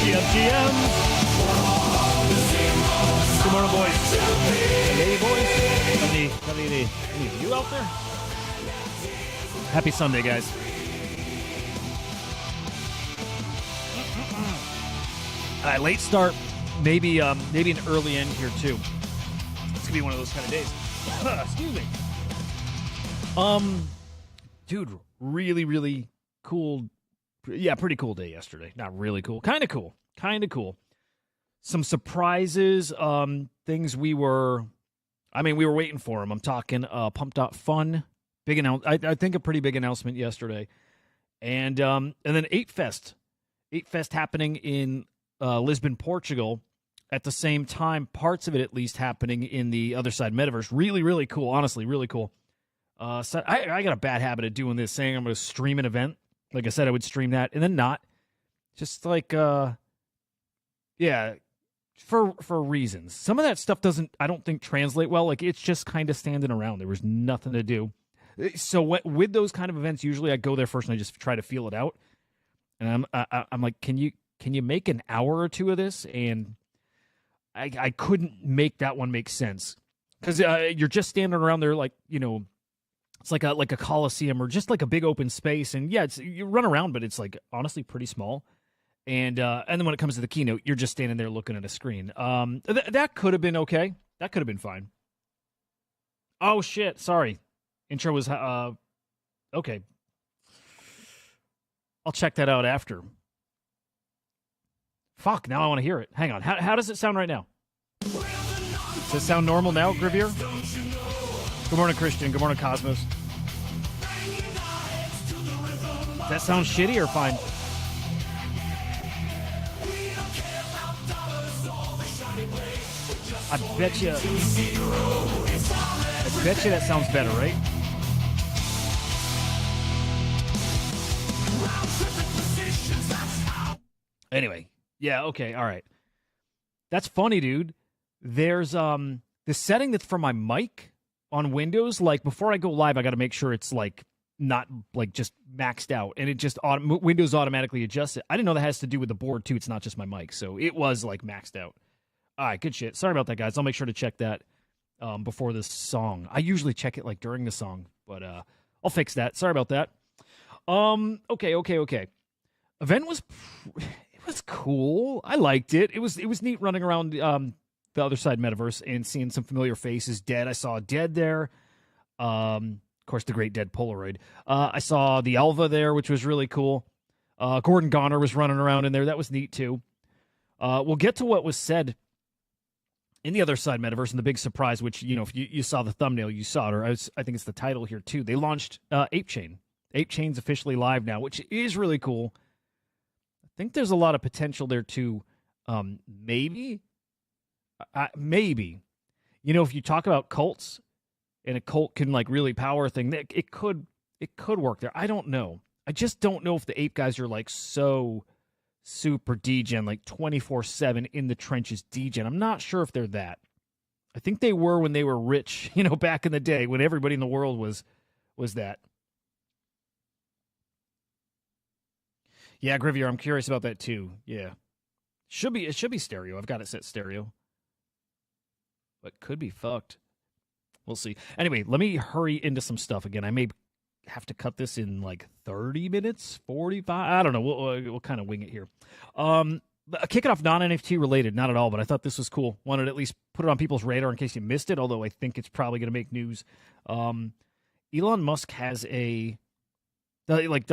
GM. Good morning, boys. Hey, boys. Got any view out there? Happy Sunday, guys. All right, late start. Maybe an early end here, too. It's going to be one of those kind of days. Excuse me. Dude, really, really cool. Yeah, pretty cool day yesterday. Not really cool. Kind of cool. Some surprises, things we were waiting for them. I'm talking Pump.fun. Big I think a pretty big announcement yesterday. And then ApeFest. ApeFest happening in Lisbon, Portugal. At the same time, parts of it at least happening in the Otherside metaverse. Really, really cool. Honestly, really cool. So I got a bad habit of doing this, saying I'm going to stream an event. Like I said, I would stream that and then not. Just like, for reasons. Some of that stuff I don't think, translate well. Like, it's just kind of standing around. There was nothing to do. So with those kind of events, usually I go there first and I just try to feel it out. And I'm like, can you make an hour or two of this? And I couldn't make that one make sense. Because you're just standing around there like, it's like a coliseum or just like a big open space. And yeah, you run around, but it's like honestly pretty small. And then when it comes to the keynote, you're just standing there looking at a screen. That could have been okay. That could have been fine. Oh shit! Sorry, intro was okay. I'll check that out after. Fuck! Now I want to hear it. Hang on. How does it sound right now? Does it sound normal now, Grivier? Good morning, Christian. Good morning, Cosmos. Does that sound shitty or fine? I bet you that sounds better, right? Anyway, yeah, okay, all right. That's funny, dude. There's the setting that's for my mic on Windows. Like before I go live, I got to make sure it's like not like just maxed out, and it just Windows automatically adjusts it. I didn't know that has to do with the board too. It's not just my mic, so it was like maxed out. All right, good shit. Sorry about that, guys. I'll make sure to check that before this song. I usually check it like during the song, but I'll fix that. Sorry about that. Okay. Event was cool. I liked it. It was neat running around the Otherside metaverse and seeing some familiar faces. Dead. I saw Dead there. Of course, the great Dead Polaroid. I saw the Alva there, which was really cool. Gordon Goner was running around in there. That was neat too. We'll get to what was said in the Otherside metaverse, and the big surprise, which, if you saw the thumbnail, you saw it, or I think it's the title here too. They launched ApeChain. ApeChain's officially live now, which is really cool. I think there's a lot of potential there too. Maybe. If you talk about cults, and a cult can like really power a thing, it could work there. I don't know. I just don't know if the ape guys are like so super degen, like 24/7 in the trenches degen. I'm not sure if they're that. I think they were when they were rich, back in the day when everybody in the world was that. Yeah, Grivier, I'm curious about that too. Yeah. It should be stereo. I've got it set stereo. But could be fucked. We'll see. Anyway, let me hurry into some stuff again. I may have to cut this in like 30 minutes, 45. I don't know. We'll kind of wing it here. Kick it off non-NFT related, not at all, but I thought this was cool. Wanted to at least put it on people's radar in case you missed it, although I think it's probably going to make news. Elon Musk has doesn't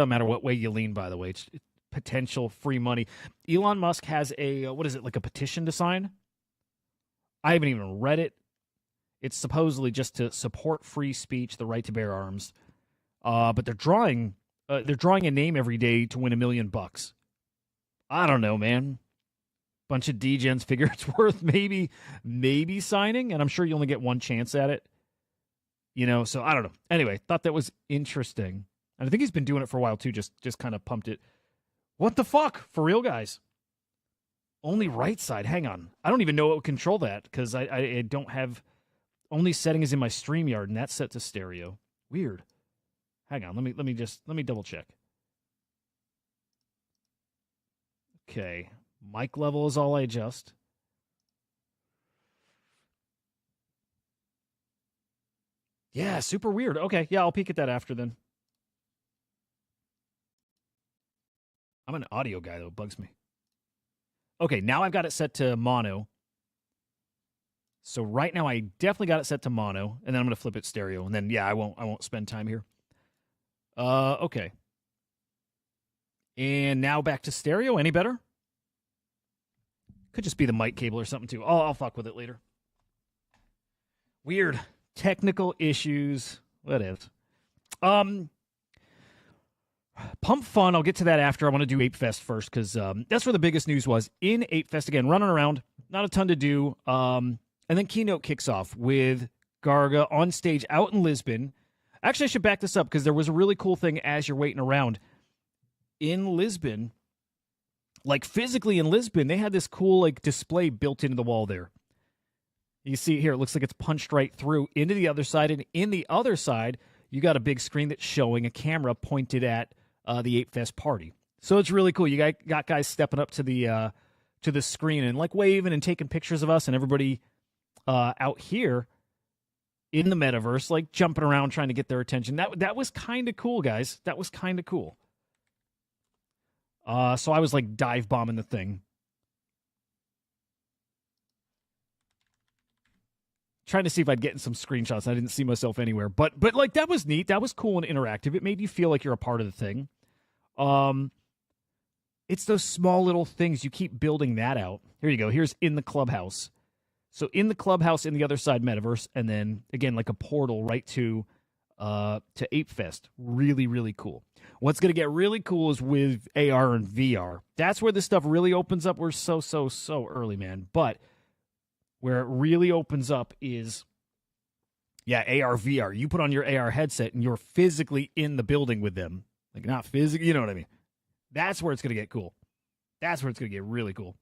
matter what way you lean, by the way, it's potential free money. Elon Musk has a petition to sign. I haven't even read it. It's supposedly just to support free speech, the right to bear arms. But they're drawing a name every day to win $1 million. I don't know, man. Bunch of degens figure it's worth maybe signing, and I'm sure you only get one chance at it. So I don't know. Anyway, thought that was interesting. And I think he's been doing it for a while too, just kind of pumped it. What the fuck? For real, guys? Only right side. Hang on. I don't even know what would control that because I don't have... Only setting is in my StreamYard, and that's set to stereo. Weird. Hang on, let me double check. Okay, Mic level is all I adjust. Yeah, super weird. Okay, yeah, I'll peek at that after then. I'm an audio guy, though. It bugs me. Okay, now I've got it set to mono. So right now I definitely got it set to mono, and then I'm going to flip it stereo, and then yeah, I won't spend time here. Okay. And now back to stereo. Any better? Could just be the mic cable or something too. I'll fuck with it later. Weird technical issues. What is? Pump.fun, I'll get to that after. I want to do ApeFest first because that's where the biggest news was. In ApeFest, again, running around, not a ton to do. And then Keynote kicks off with Garga on stage out in Lisbon. Actually, I should back this up because there was a really cool thing as you're waiting around. In Lisbon, like physically in Lisbon, they had this cool like display built into the wall there. You see it here, it looks like it's punched right through into the other side. And in the other side, you got a big screen that's showing a camera pointed at the ApeFest party. So it's really cool. You got guys stepping up to the screen and like waving and taking pictures of us and everybody out here in the metaverse, like jumping around trying to get their attention. That was kind of cool, guys. That was kind of cool. So I was like dive bombing the thing. Trying to see if I'd get in some screenshots. I didn't see myself anywhere. But like that was neat. That was cool and interactive. It made you feel like you're a part of the thing. It's those small little things. You keep building that out. Here you go. Here's in the clubhouse. So in the clubhouse in the other side metaverse, and then again like a portal right to ApeFest. Really, really cool. What's going to get really cool is with AR and VR. That's where this stuff really opens up. We're so early, man. But where it really opens up is, yeah, AR, VR. You put on your AR headset and you're physically in the building with them. Like, not physically, you know what I mean? That's where it's going to get cool. That's where it's going to get really cool.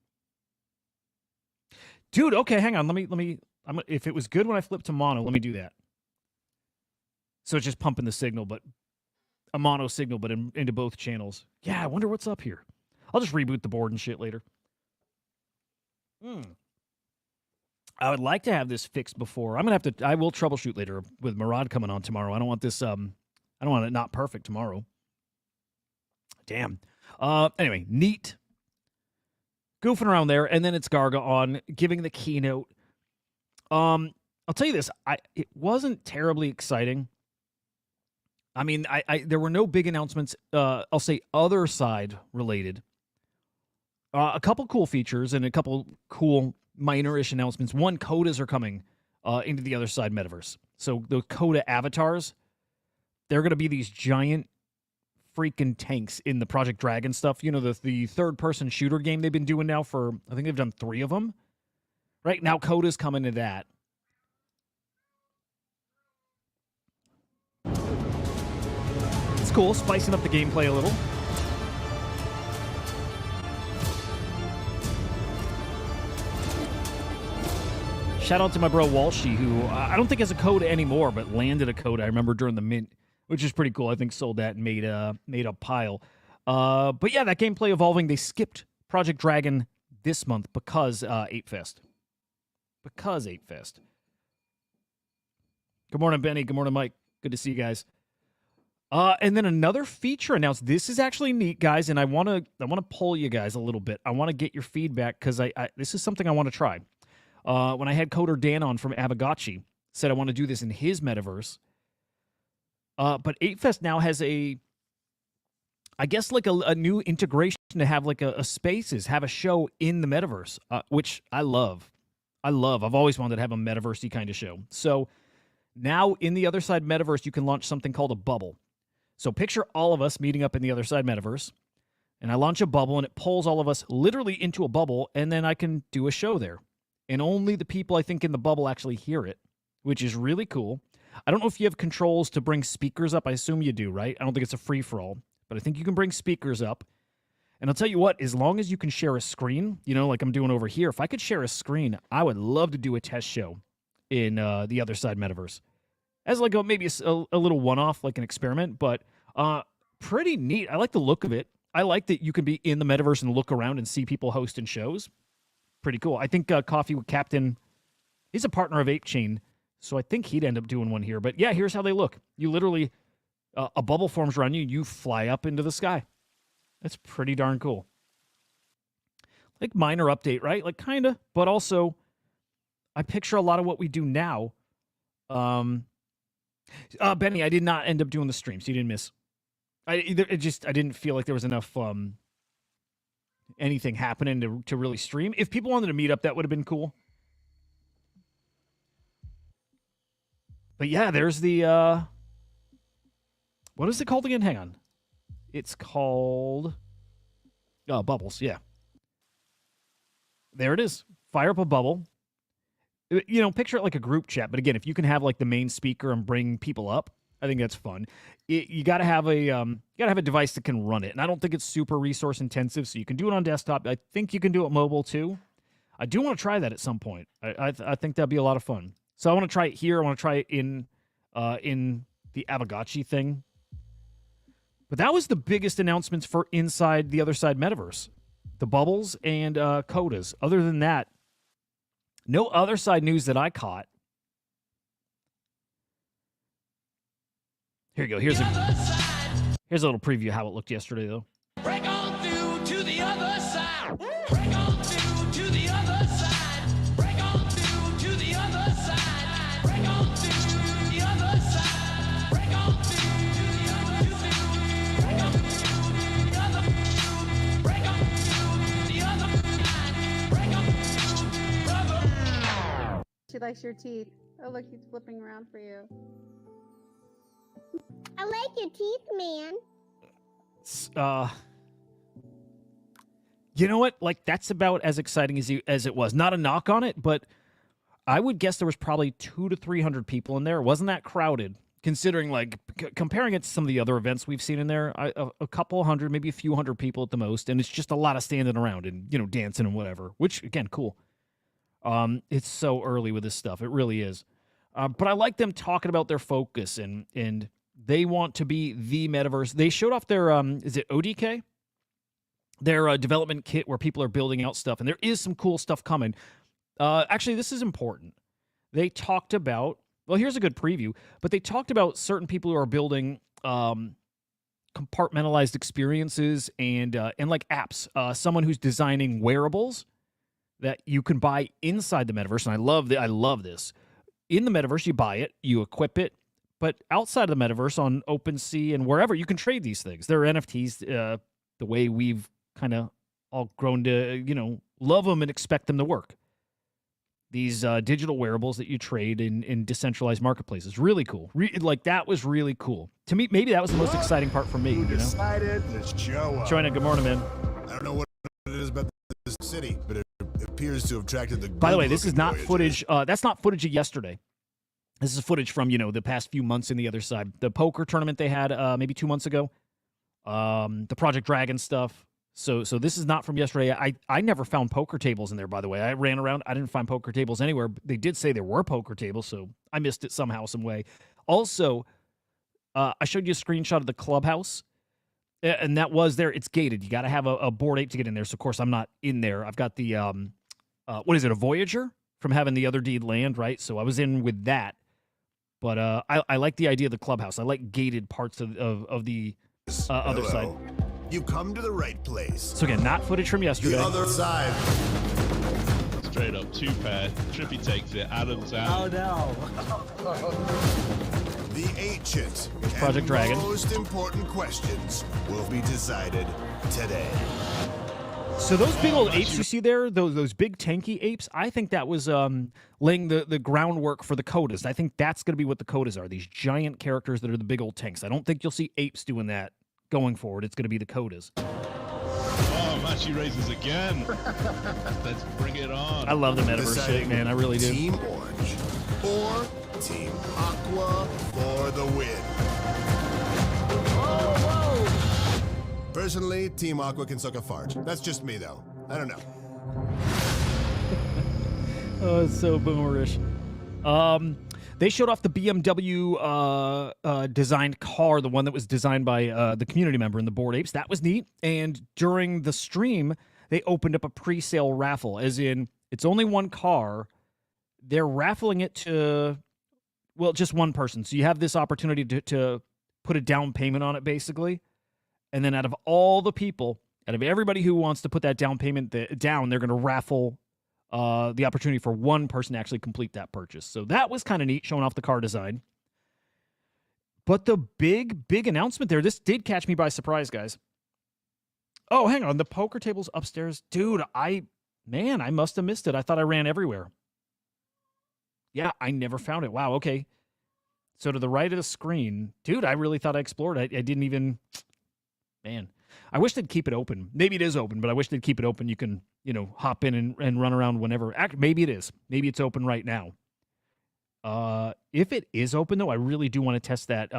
Dude, okay, hang on. Let me, if it was good when I flipped to mono, let me do that. So it's just pumping the signal, but a mono signal, but into both channels. Yeah, I wonder what's up here. I'll just reboot the board and shit later. I would like to have this fixed before. I will troubleshoot later with Murad coming on tomorrow. I don't want this, I don't want it not perfect tomorrow. Damn. Anyway, neat. Goofing around there, and then it's Garga on, giving the keynote. I'll tell you this, it wasn't terribly exciting. I mean, there were no big announcements, I'll say Otherside related. A couple cool features and a couple cool minor-ish announcements. One, Codas are coming into the Otherside metaverse. So the Coda avatars, they're going to be these giant freaking tanks in the Project Dragon stuff. You know, the third-person shooter game they've been doing now for, I think they've done 3 of them. Right now, Coda's coming to that. It's cool, spicing up the gameplay a little. Shout out to my bro Walshy, who I don't think has a code anymore, but landed a code I remember during the mint, which is pretty cool. I think sold that and made a pile. But yeah, that gameplay evolving. They skipped Project Dragon this month because ApeFest. Because ApeFest. Good morning, Benny. Good morning, Mike. Good to see you guys. And then another feature announced. This is actually neat, guys, and I want to poll you guys a little bit. I want to get your feedback because this is something I want to try. When I had Coder Dan on from Abagachi, said I want to do this in his metaverse. But ApeFest now has I guess like a new integration to have like a spaces, have a show in the metaverse, which I love. I've always wanted to have a metaverse-y kind of show. So now in the Otherside metaverse, you can launch something called a bubble. So picture all of us meeting up in the Otherside metaverse, and I launch a bubble, and it pulls all of us literally into a bubble, and then I can do a show there. And only the people I think in the bubble actually hear it, which is really cool. I don't know if you have controls to bring speakers up. I assume you do, right? I don't think it's a free-for-all, but I think you can bring speakers up. And I'll tell you what, as long as you can share a screen, you know, like I'm doing over here, if I could share a screen, I would love to do a test show in the Otherside metaverse. As like maybe a little one-off, like an experiment, but pretty neat. I like the look of it. I like that you can be in the metaverse and look around and see people hosting shows. Pretty cool. I think Coffee with Captain, he's a partner of ApeChain, so I think he'd end up doing one here. But yeah, here's how they look. You literally, a bubble forms around you, you fly up into the sky. That's pretty darn cool. Like minor update, right? Like kind of, but also I picture a lot of what we do now. Benny, I did not end up doing the stream, so you didn't miss. I didn't feel like there was enough anything happening to really stream. If people wanted to meet up, that would have been cool. But yeah, there's the what is it called again? Hang on. It's called Bubbles, yeah. There it is. Fire up a bubble. You know, picture it like a group chat, but again, if you can have like the main speaker and bring people up, I think that's fun. You got to have a device that can run it, and I don't think it's super resource intensive, so you can do it on desktop. I think you can do it mobile too. I do want to try that at some point. I think that'd be a lot of fun. So I want to try it here. I want to try it in the Aavegotchi thing. But that was the biggest announcements for inside the Otherside metaverse, the bubbles and codas. Other than that, no Otherside news that I caught. Here you go. Here's a little preview of how it looked yesterday, though. Break on through to the other side. Break on through to the other side. Break on through to the other side. Break on through to the other side. Break on through to the other side. Break on through to the other side. Break on through to the other side. Break on through to the other. She likes your teeth. Oh, look, he's flipping around for you. I like your teeth, man. You know what? Like, that's about as exciting as it was. Not a knock on it, but I would guess there was probably 200 to 300 people in there. It wasn't that crowded, considering, like, comparing it to some of the other events we've seen in there. A couple hundred, maybe a few hundred people at the most, and it's just a lot of standing around and, you know, dancing and whatever, which, again, cool. It's so early with this stuff. It really is. But I like them talking about their focus, and they want to be the metaverse. They showed off their, is it ODK? Their development kit where people are building out stuff, and there is some cool stuff coming. Actually, this is important. They talked about, well, here's a good preview, but they talked about certain people who are building compartmentalized experiences and like apps. Someone who's designing wearables that you can buy inside the metaverse, and I love this. In the metaverse, you buy it, you equip it, but outside of the metaverse on OpenSea and wherever, you can trade these things. They're NFTs, the way we've kind of all grown to, you know, love them and expect them to work. These digital wearables that you trade in decentralized marketplaces. Really cool. Like, that was really cool. To me, maybe that was the most exciting part for me. You know? Decided, let's show up. Joanna, good morning, man. I don't know what it is about this city, but it appears to have attracted the. By the way, this is not footage. That's not footage of yesterday. This is footage from, you know, the past few months in the other side. The poker tournament they had maybe 2 months ago. The Project Dragon stuff. So this is not from yesterday. I never found poker tables in there, by the way. I ran around. I didn't find poker tables anywhere. They did say there were poker tables, so I missed it somehow, some way. Also, I showed you a screenshot of the clubhouse, and that was there. It's gated. You got to have a Bored Ape to get in there. So, of course, I'm not in there. I've got the, what is it, a Voyager from having the other deed land, right? So I was in with that. But I like the idea of the clubhouse. I like gated parts of the other side. You come to the right place. So again, not footage from yesterday. The other side. Straight up two pair. Trippy takes it. Adam's out. Oh no. The ancient Project Dragon. Most important questions will be decided today. So those big old apes you see there, those big tanky apes, I think that was laying the groundwork for the codas. I think that's going to be what the codas are, these giant characters that are the big old tanks. I don't think you'll see apes doing that going forward. It's going to be the codas. Oh, Machi raises again. Let's bring it on. I love the metaverse shit, man. I really do. Team Orange or Team Aqua for the win. Personally, Team Aqua can suck a fart. That's just me, though. I don't know. Oh, it's so boomerish. They showed off the BMW designed car, the one that was designed by the community member in the Bored Apes. That was neat. And during the stream, they opened up a pre-sale raffle, as in it's only one car. They're raffling it to, well, just one person. So you have this opportunity to put a down payment on it, basically. And then out of all the people, out of everybody who wants to put that down payment down, they're going to raffle the opportunity for one person to actually complete that purchase. So that was kind of neat, showing off the car design. But the big announcement there, this did catch me by surprise, guys. Oh, hang on. The poker table's upstairs. Dude, I must have missed it. I thought I ran everywhere. Yeah, I never found it. Wow, okay. So to the right of the screen, dude, I really thought I explored it. I didn't even, man. I wish they'd keep it open. Maybe it is open, but I wish they'd keep it open. You can, hop in and run around whenever. Maybe it is. Maybe it's open right now. If it is open, though, I really do want to test that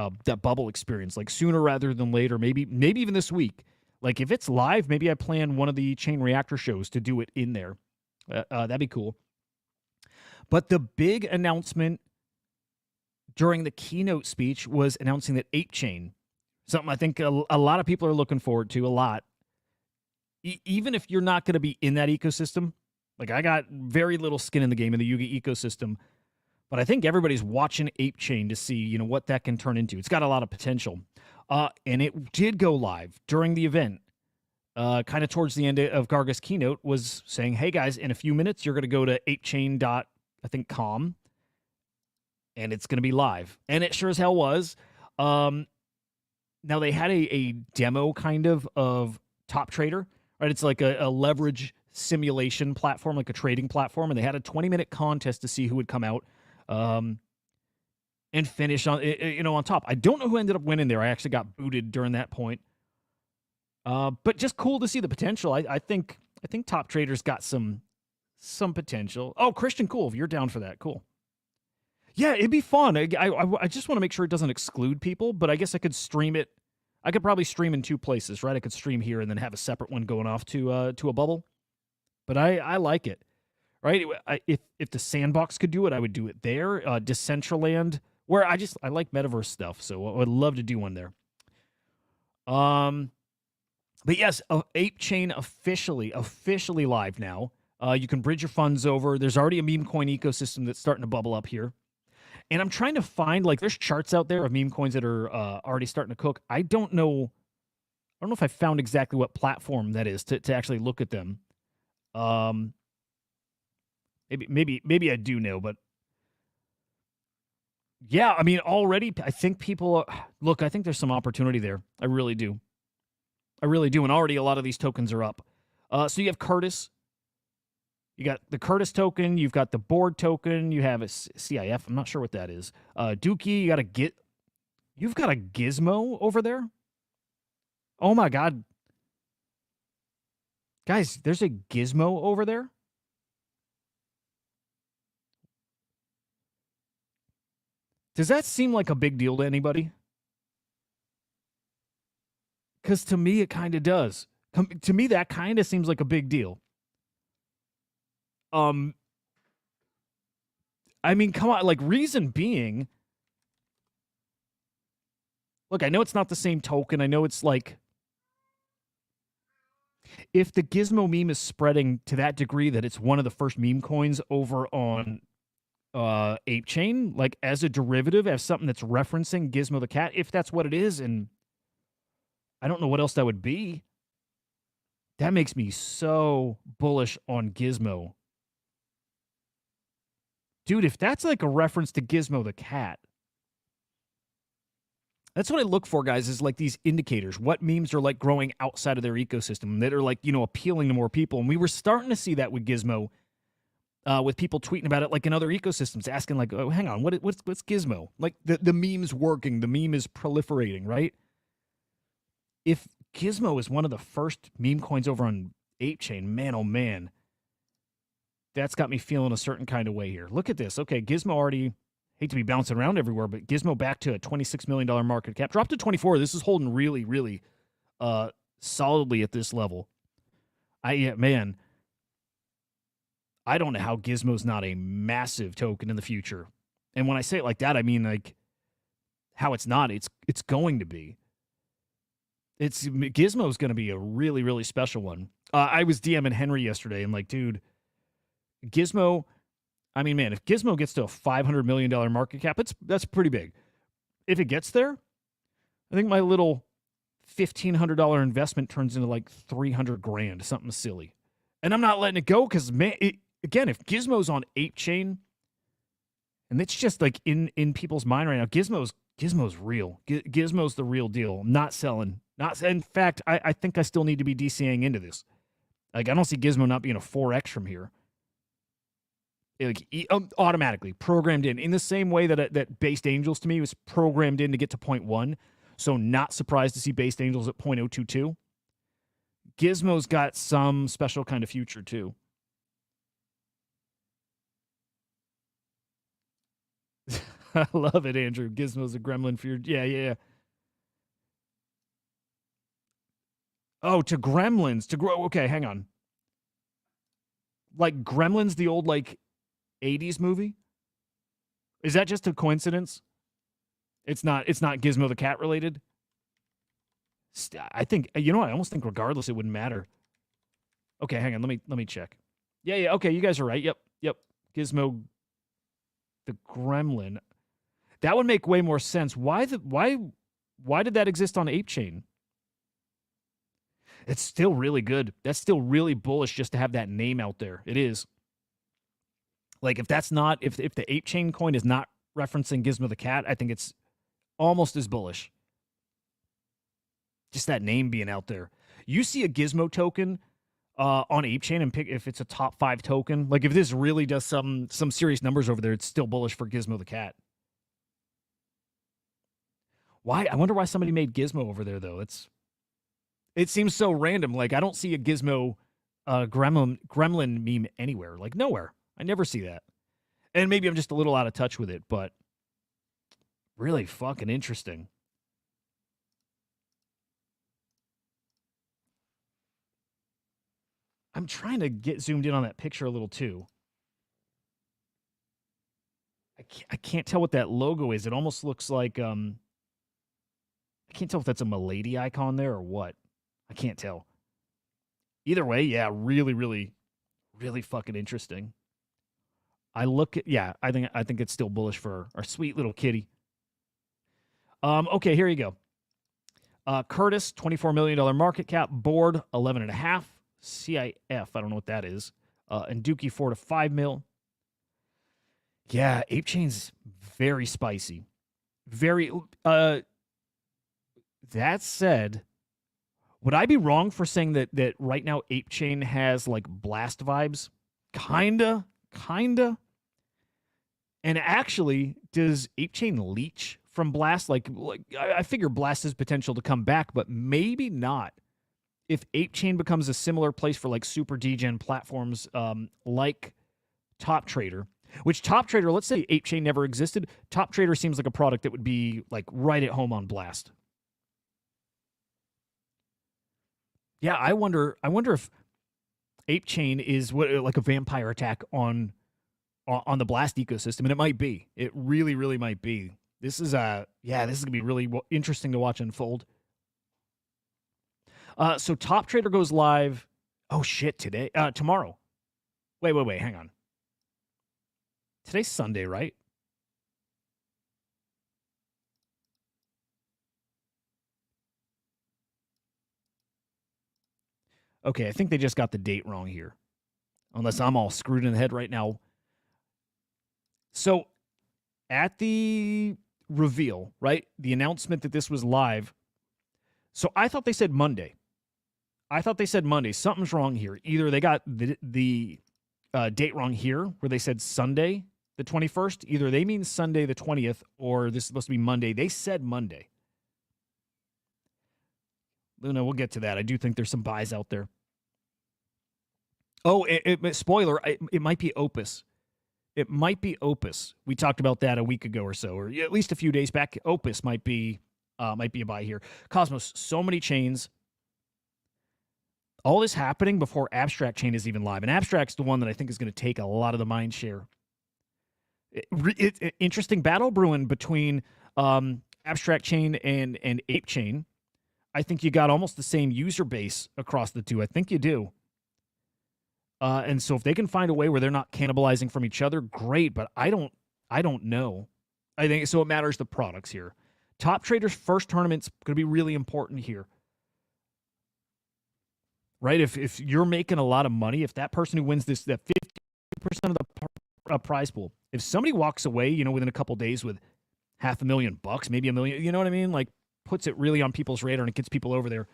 bubble experience, like sooner rather than later. Maybe even this week. Like if it's live, maybe I plan one of the Chain Reactor shows to do it in there. That'd be cool. But the big announcement during the keynote speech was announcing that ApeChain, something I think a lot of people are looking forward to a lot. Even if you're not going to be in that ecosystem, like I got very little skin in the game in the Yuga ecosystem, but I think everybody's watching ApeChain to see, what that can turn into. It's got a lot of potential. And it did go live during the event. Kind of towards the end of Garga's keynote was saying, hey guys, in a few minutes, you're going to go to apechain.com and it's going to be live. And it sure as hell was. Now they had a demo kind of Top Trader, right? It's like a leverage simulation platform, like a trading platform. And they had a 20-minute contest to see who would come out and finish on top. I don't know who ended up winning there. I actually got booted during that point. But just cool to see the potential. I think Top Trader's got some potential. Oh, Christian, cool. If you're down for that, cool. Yeah, it'd be fun. I just want to make sure it doesn't exclude people, but I guess I could stream it. I could probably stream in two places, right? I could stream here and then have a separate one going off to a bubble. But I like it, right? If the Sandbox could do it, I would do it there. Decentraland, where I like metaverse stuff, so I would love to do one there. But yes, ApeChain officially live now. You can bridge your funds over. There's already a meme coin ecosystem that's starting to bubble up here. And I'm trying to find, there's charts out there of meme coins that are already starting to cook. I don't know if I found exactly what platform that is to actually look at them. Maybe I do know, but yeah, I mean, already I think people look. I think there's some opportunity there. I really do. And already a lot of these tokens are up. So you have Curtis. You got the Curtis token. You've got the Board token. You have a CIF. I'm not sure what that is. Dookie. You've got a Gizmo over there. Oh my God, guys! There's a Gizmo over there. Does that seem like a big deal to anybody? Because to me, it kind of does. To me, that kind of seems like a big deal. I mean, come on. Reason being, look, I know it's not the same token. I know it's if the Gizmo meme is spreading to that degree that it's one of the first meme coins over on ApeChain, as a derivative, as something that's referencing Gizmo the cat, if that's what it is, and I don't know what else that would be. That makes me so bullish on Gizmo. Dude, if that's a reference to Gizmo the cat, that's what I look for, guys, is these indicators. What memes are growing outside of their ecosystem that are appealing to more people. And we were starting to see that with Gizmo, with people tweeting about it in other ecosystems, asking oh, hang on, what's Gizmo? The meme's working, the meme is proliferating, right? If Gizmo is one of the first meme coins over on ApeChain, man, oh man, that's got me feeling a certain kind of way here. Look at this. Okay, Gizmo already, hate to be bouncing around everywhere, but Gizmo back to a $26 million market cap. Dropped to 24. This is holding really, really solidly at this level. Man, I don't know how Gizmo's not a massive token in the future. And when I say it like that, I mean like how it's not. It's going to be. Gizmo's going to be a really, really special one. I was DMing Henry yesterday and like, dude, Gizmo. I mean, man, if Gizmo gets to a $500 million market cap, that's pretty big. If it gets there, I think my little $1,500 investment turns into like $300,000, something silly. And I'm not letting it go because, man, again, if Gizmo's on ApeChain, and it's just like in people's mind right now, Gizmo's real. Gizmo's the real deal. I'm not selling. In fact, I think I still need to be DCAing into this. Like, I don't see Gizmo not being a 4X from here. Like, automatically programmed in the same way that Based Angels to me was programmed in to get to 0.1. So not surprised to see Based Angels at 0.022. Gizmo's got some special kind of future too. I love it, Andrew. Gizmo's a gremlin for your... Yeah. Oh, to Gremlins. To grow. Okay, hang on. Like Gremlins, the old, like, 80s movie? Is that just a coincidence? It's not Gizmo the cat related? I think, I almost think regardless it wouldn't matter. Okay, hang on, let me check. Yeah, okay, you guys are right. Yep. Gizmo the gremlin. That would make way more sense. Why did that exist on ApeChain? It's still really good. That's still really bullish just to have that name out there. It is. Like, if the ApeChain coin is not referencing Gizmo the cat, I think it's almost as bullish. Just that name being out there. You see a Gizmo token on ApeChain and pick if it's a top 5 token. Like, if this really does some serious numbers over there, it's still bullish for Gizmo the cat. Why? I wonder why somebody made Gizmo over there, though. It seems so random. Like, I don't see a Gizmo gremlin meme anywhere. Like, nowhere. I never see that. And maybe I'm just a little out of touch with it, but really fucking interesting. I'm trying to get zoomed in on that picture a little too. I can't tell what that logo is. It almost looks like I can't tell if that's a milady icon there or what. I can't tell. Either way, yeah, really, really, really fucking interesting. I think it's still bullish for our sweet little kitty. Okay, here you go. Curtis, $24 million market cap. Board, 11.5. CIF, I don't know what that is. And Dookie, 4 to 5 mil. Yeah, ApeChain's very spicy. Very, that said, would I be wrong for saying that right now ApeChain has like Blast vibes? Kinda. And actually, does ApeChain leech from Blast? Like I figure Blast has potential to come back, but maybe not. If ApeChain becomes a similar place for like super degen platforms like Top Trader, which Top Trader, let's say ApeChain never existed, Top Trader seems like a product that would be like right at home on Blast. Yeah, I wonder if ApeChain is like a vampire attack on the Blast ecosystem, and it might be. It really, really might be. This is gonna be really interesting to watch unfold. So Top Trader goes live. Oh shit! Tomorrow. Wait. Hang on. Today's Sunday, right? Okay, I think they just got the date wrong here. Unless I'm all screwed in the head right now. So, at the reveal, right? The announcement that this was live. So, I thought they said Monday. Something's wrong here. Either they got the date wrong here, where they said Sunday, the 21st. Either they mean Sunday, the 20th, or this is supposed to be Monday. They said Monday. Luna, we'll get to that. I do think there's some buys out there. Oh, spoiler, it might be Opus. It might be Opus. We talked about that a week ago or so, or at least a few days back. Opus might be a buy here. Cosmos, so many chains. All this happening before Abstract Chain is even live. And Abstract's the one that I think is going to take a lot of the mind share. It's an interesting battle brewing between Abstract Chain and ApeChain. I think you got almost the same user base across the two. I think you do. And so if they can find a way where they're not cannibalizing from each other, great. But I don't know. I think so. It matters the products here. Top Trader's first tournament's going to be really important here, right? If you're making a lot of money, if that person who wins that 50% of the prize pool, if somebody walks away, within a couple days with $500,000, maybe $1 million, you know what I mean? Like, puts it really on people's radar and it gets people over there.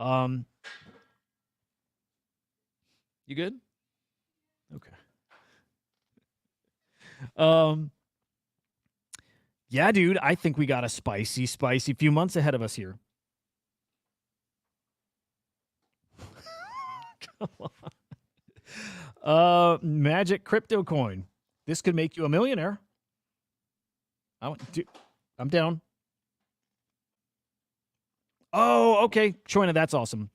You good? Okay. Yeah, dude, I think we got a spicy few months ahead of us here. Come on. Magic crypto coin. This could make you a millionaire. I'm down. Oh, okay. Choina, that's awesome.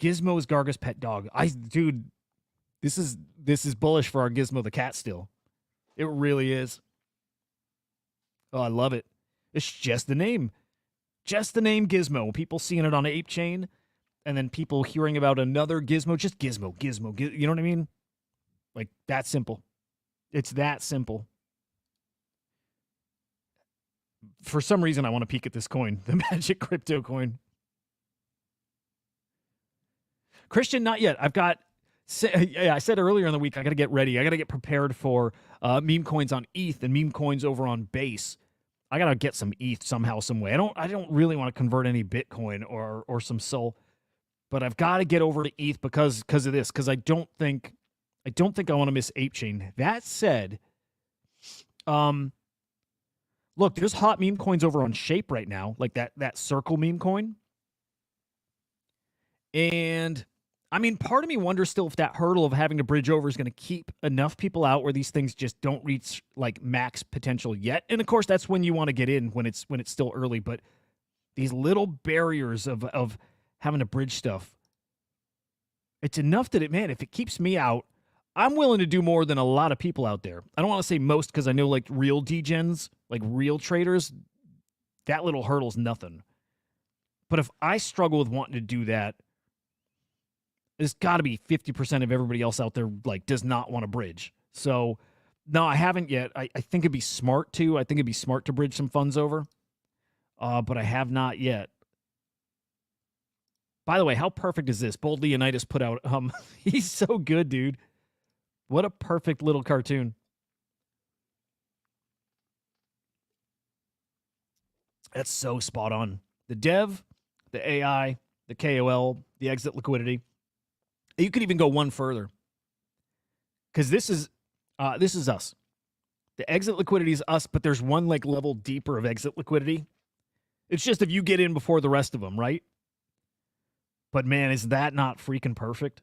Gizmo is Garga's pet dog. Dude, this is bullish for our Gizmo the cat still. It really is. Oh, I love it. It's just the name. Just the name Gizmo. People seeing it on ApeChain, and then people hearing about another Gizmo. Just Gizmo. You know what I mean? Like, that simple. It's that simple. For some reason, I want to peek at this coin. The Magic Crypto coin. Christian, not yet. I said earlier in the week, I got to get ready. I got to get prepared for meme coins on ETH and meme coins over on Base. I got to get some ETH somehow, some way. I don't really want to convert any Bitcoin or some SOL, but I've got to get over to ETH because of this. Because I don't think I want to miss ApeChain. That said, look, there's hot meme coins over on Shape right now, like that circle meme coin. And I mean, part of me wonders still if that hurdle of having to bridge over is going to keep enough people out where these things just don't reach like max potential yet. And of course, that's when you want to get in when it's still early. But these little barriers of having to bridge stuff, it's enough that if it keeps me out, I'm willing to do more than a lot of people out there. I don't want to say most because I know like real degens, like real traders, that little hurdle's nothing. But if I struggle with wanting to do that, there's got to be 50% of everybody else out there like does not want to bridge. So no, I haven't yet. I think it'd be smart to. I think it'd be smart to bridge some funds over. But I have not yet. By the way, how perfect is this? Bold Leonidas put out. He's so good, dude. What a perfect little cartoon. That's so spot on. The dev, the AI, the KOL, the exit liquidity. You could even go one further. Because this is us. The exit liquidity is us, but there's one like level deeper of exit liquidity. It's just if you get in before the rest of them, right? But man, is that not freaking perfect?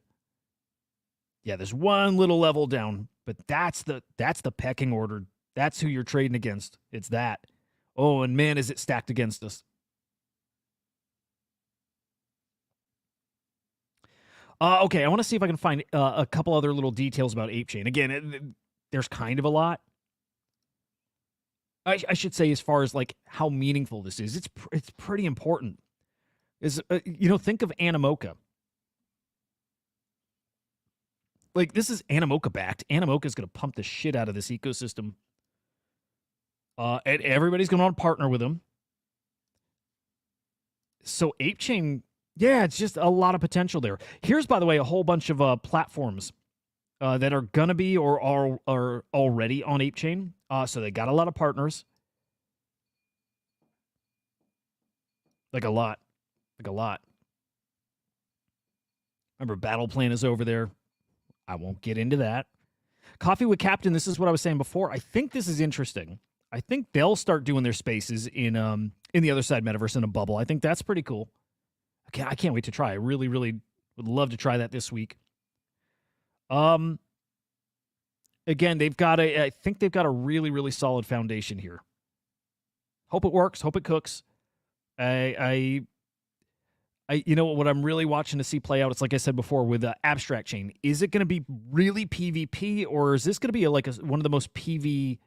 Yeah, there's one little level down, but that's the pecking order. That's who you're trading against. It's that. Oh, and man, is it stacked against us. Okay, I want to see if I can find a couple other little details about ApeChain. Again, there's kind of a lot. I should say as far as like how meaningful this is. It's pretty important. Think of Animoca. Like, this is Animoca backed. Animoca is going to pump the shit out of this ecosystem. And everybody's going to want to partner with them. So ApeChain, yeah, it's just a lot of potential there. Here's, by the way, a whole bunch of platforms that are going to be or are already on ApeChain. So they got a lot of partners. Like a lot. Remember, Battle Plan is over there. I won't get into that. Coffee with Captain, this is what I was saying before. I think this is interesting. I think they'll start doing their spaces in the Otherside metaverse in a bubble. I think that's pretty cool. I can't wait to try. I really, really would love to try that this week. Again, I think they've got a really, really solid foundation here. Hope it works. Hope it cooks. I You know what I'm really watching to see play out. It's like I said before with Abstract Chain. Is it going to be really PvP, or is this going to be one of the most PvE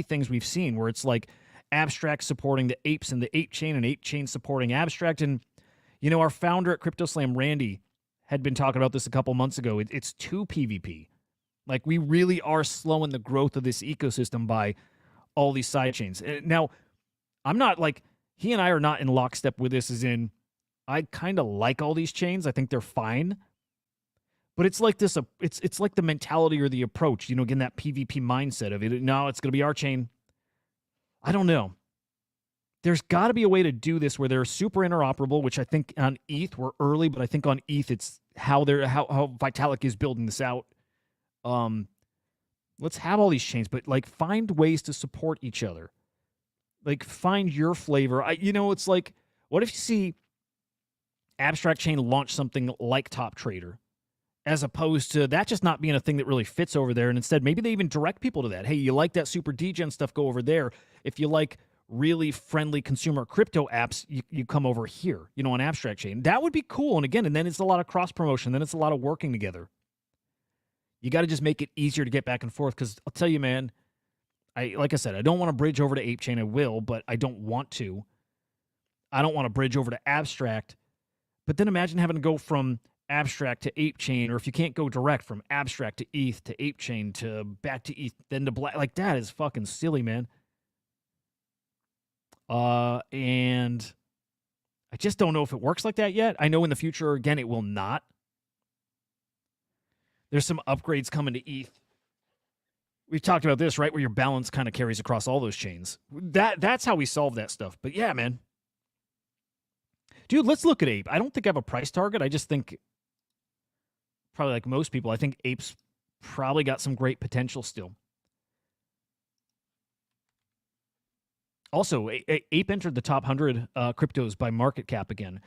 things we've seen, where it's like Abstract supporting the apes and the ApeChain, and ApeChain supporting Abstract? And you know, our founder at CryptoSlam, Randy, had been talking about this a couple months ago. It's too PvP. Like, we really are slowing the growth of this ecosystem by all these side chains. Now, I'm not like, he and I are not in lockstep with this, as in, I kind of like all these chains. I think they're fine. But it's like this, it's like the mentality or the approach, you know, again, that PvP mindset of it. No, it's going to be our chain. I don't know. There's got to be a way to do this where they're super interoperable, which I think on ETH we're early, but I think on ETH it's how Vitalik is building this out. Let's have all these chains, but like find ways to support each other. Like find your flavor. It's like, what if you see Abstract Chain launch something like Top Trader, as opposed to that just not being a thing that really fits over there, and instead maybe they even direct people to that. Hey, you like that super degen stuff, go over there. If you like really friendly consumer crypto apps, you come over here, you know, on Abstract Chain. That would be cool. And again, and then it's a lot of cross promotion, then it's a lot of working together. You got to just make it easier to get back and forth, because I'll tell you, man, like I said, I don't want to bridge over to ApeChain. I will, but I don't want to. I don't want to bridge over to Abstract. But then imagine having to go from Abstract to ApeChain, or if you can't go direct from Abstract to ETH to ApeChain to back to ETH, then to Black. Like, that is fucking silly, man. And I just don't know if it works like that yet. I know in the future, again, it will not. There's some upgrades coming to ETH. We've talked about this, right? Where your balance kind of carries across all those chains. That's how we solve that stuff. But yeah, man. Dude, let's look at Ape. I don't think I have a price target. I just think, probably like most people, I think Ape's probably got some great potential still. Also, Ape entered the top 100 cryptos by market cap again.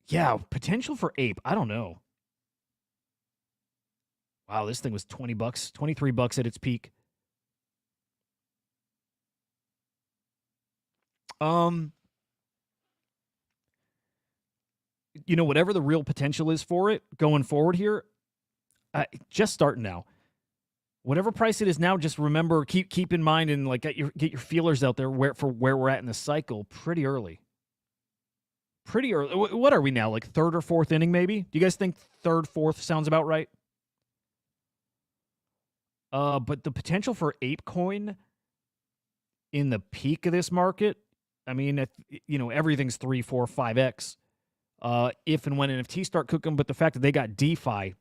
Yeah, potential for Ape. I don't know. Wow, this thing was $20, $23 at its peak. You know, whatever the real potential is for it going forward here, just starting now. Whatever price it is now, just remember, keep in mind, and like get your feelers out there where we're at in the cycle. Pretty early. What are we now? Like third or fourth inning, maybe? Do you guys think third, fourth sounds about right? But the potential for ApeCoin in the peak of this market, I mean, everything's 3, 4, 5x. If and when NFTs start cooking, but the fact that they got DeFi,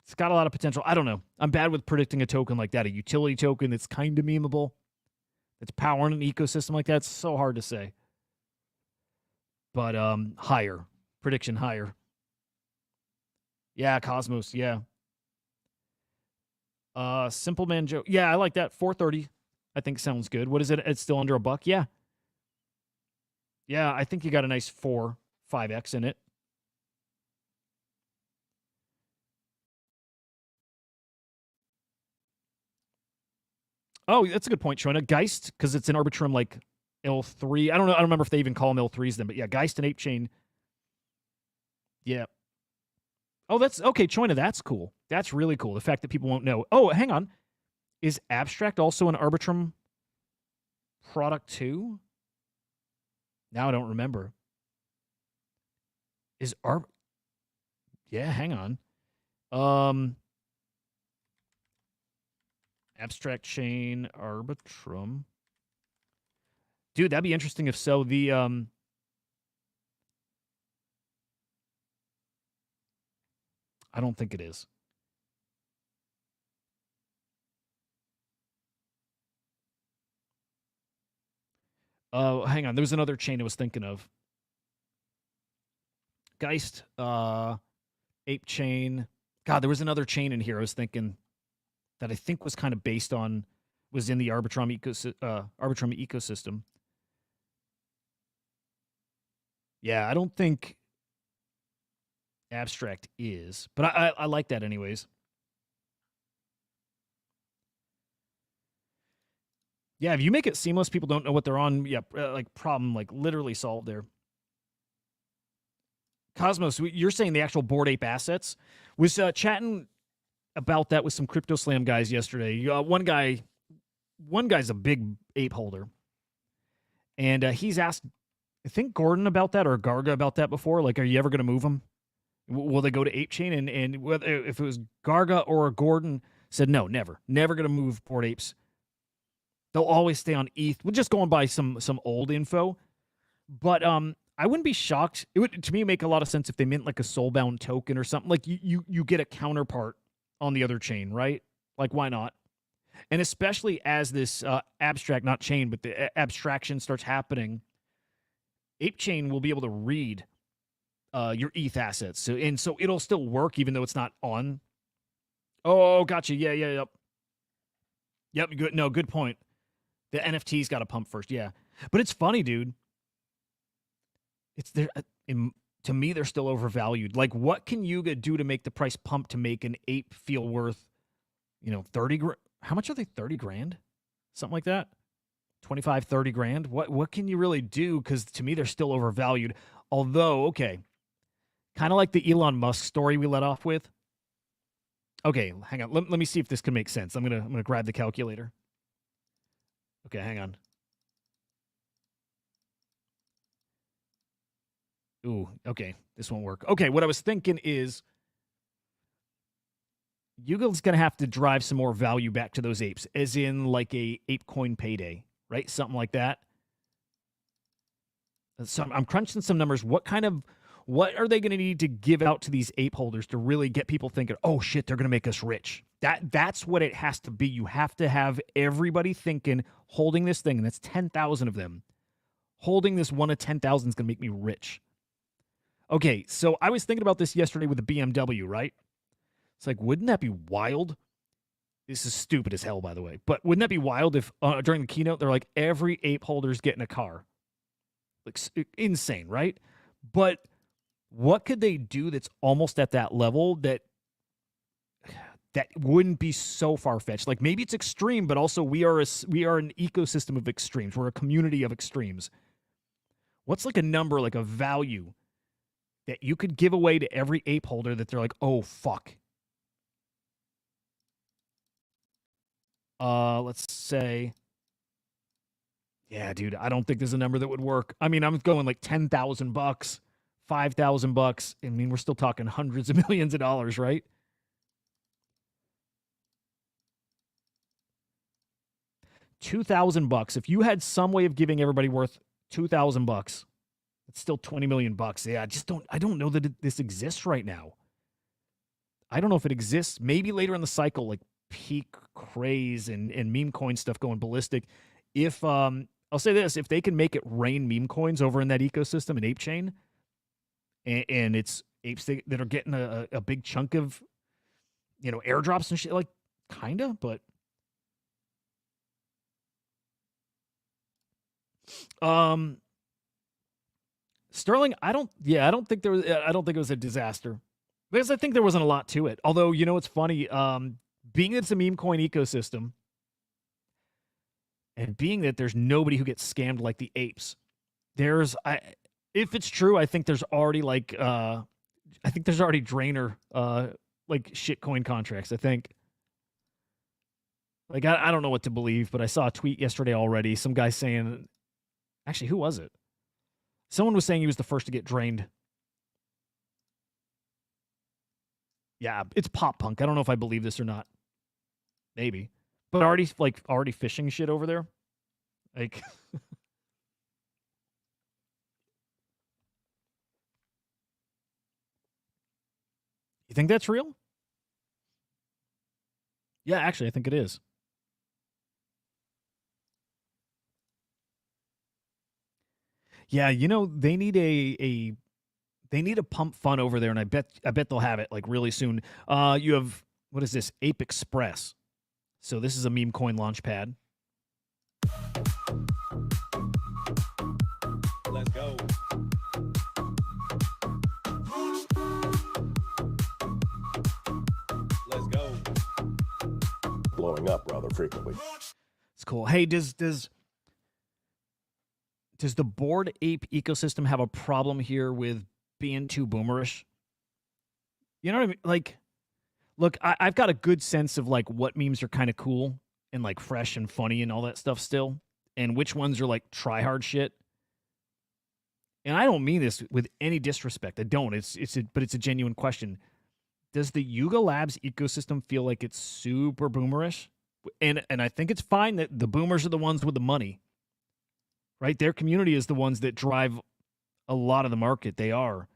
it's got a lot of potential. I don't know. I'm bad with predicting a token like that, a utility token that's kind of memeable, that's powering an ecosystem like that. It's so hard to say. But higher. Prediction higher. Yeah, Cosmos, yeah. Simple Man Joe. Yeah, I like that. 430, I think sounds good. What is it? It's still under $1? Yeah. Yeah, I think you got a nice 4, 5x in it. Oh, that's a good point, Shona. Geist, because it's an Arbitrum like L3. I don't know. I don't remember if they even call them L3s then, but yeah, Geist and ApeChain. Yeah. Oh, that's okay, Choina. That's cool. That's really cool. The fact that people won't know. Oh, hang on. Is Abstract also an Arbitrum product too? Now I don't remember. Yeah, hang on. Abstract Chain Arbitrum. Dude, that'd be interesting if so. I don't think it is. Hang on. There was another chain I was thinking of. Geist, ApeChain. God, there was another chain in here I was thinking that I think was kind of based on, was in the Arbitrum ecosystem. Yeah, I don't think Abstract is, but I like that anyways. Yeah, if you make it seamless, people don't know what they're on. Yeah, like problem, like literally solved there. Cosmos, you're saying the actual Bored Ape assets? Was chatting about that with some Crypto Slam guys yesterday. One guy's a big ape holder, and he's asked, I think Gordon about that or Garga about that before. Like, are you ever going to move them? Will they go to ApeChain? And whether if it was Garga or Gordon said no, never going to move Bored Apes. They'll always stay on ETH. We're just going by some old info, but I wouldn't be shocked. It would, to me, make a lot of sense if they mint like a soulbound token or something. Like you get a counterpart on the other chain, right? Like, why not? And especially as this abstract, not chain, but the abstraction starts happening, ApeChain will be able to read your ETH assets. So it'll still work even though it's not on. Oh, gotcha. Yeah. Yep. Good. No, good point. The NFTs got to pump first. Yeah. But it's funny, dude. It's there. To me, they're still overvalued. Like, what can Yuga do to make the price pump to make an ape feel worth, 30 grand? How much are they? 30 grand? Something like that? 25, 30 grand? What can you really do? Because to me, they're still overvalued. Although, okay, kind of like the Elon Musk story we let off with. Okay, hang on. Let me see if this can make sense. I'm gonna grab the calculator. Okay, hang on. Ooh, okay, this won't work. Okay, what I was thinking is Yuga's going to have to drive some more value back to those apes, as in like a ApeCoin payday, right? Something like that. So I'm crunching some numbers. What are they going to need to give out to these ape holders to really get people thinking, oh shit, they're going to make us rich? That's what it has to be. You have to have everybody thinking, holding this thing, and that's 10,000 of them. Holding this one of 10,000 is going to make me rich. Okay, so I was thinking about this yesterday with the BMW, right? It's like, wouldn't that be wild? This is stupid as hell, by the way. But wouldn't that be wild if during the keynote, they're like, every ape holder's getting a car? Like, insane, right? But what could they do that's almost at that level that wouldn't be so far-fetched? Like, maybe it's extreme, but also we are an ecosystem of extremes. We're a community of extremes. What's like a number, like a value that you could give away to every ape holder that they're like, oh, fuck. Let's say, yeah, dude, I don't think there's a number that would work. I mean, I'm going like $10,000, $5,000. I mean, we're still talking hundreds of millions of dollars, right? $2,000. If you had some way of giving everybody worth $2,000, it's still 20 million bucks. Yeah, I don't know that this exists right now. I don't know if it exists. Maybe later in the cycle, like peak craze and meme coin stuff going ballistic. If I'll say this, if they can make it rain meme coins over in that ecosystem in ApeChain, and it's apes that are getting a big chunk of airdrops and shit, like kinda, but Sterling, I don't think it was a disaster, because I think there wasn't a lot to it. Although, it's funny, being that it's a meme coin ecosystem, and being that there's nobody who gets scammed like the apes, if it's true, I think there's already drainer like shitcoin contracts. I think, like, I don't know what to believe, but I saw a tweet yesterday already. Some guy saying, actually, who was it? Someone was saying he was the first to get drained. Yeah, it's pop punk. I don't know if I believe this or not. Maybe. But already fishing shit over there. Like, you think that's real? Yeah, actually, I think it is. Yeah, they need a Pump.fun over there, and I bet they'll have it like really soon. You have, what is this? Ape Express. So this is a meme coin launch pad. Let's go. Let's go. Blowing up rather frequently. It's cool. Hey, does the Bored Ape ecosystem have a problem here with being too boomerish? You know what I mean? Like, look, I've got a good sense of like what memes are kind of cool and like fresh and funny and all that stuff still, and which ones are like try hard shit. And I don't mean this with any disrespect. I don't. But it's a genuine question. Does the Yuga Labs ecosystem feel like it's super boomerish? And I think it's fine that the boomers are the ones with the money, right? Their community is the ones that drive a lot of the market. They are.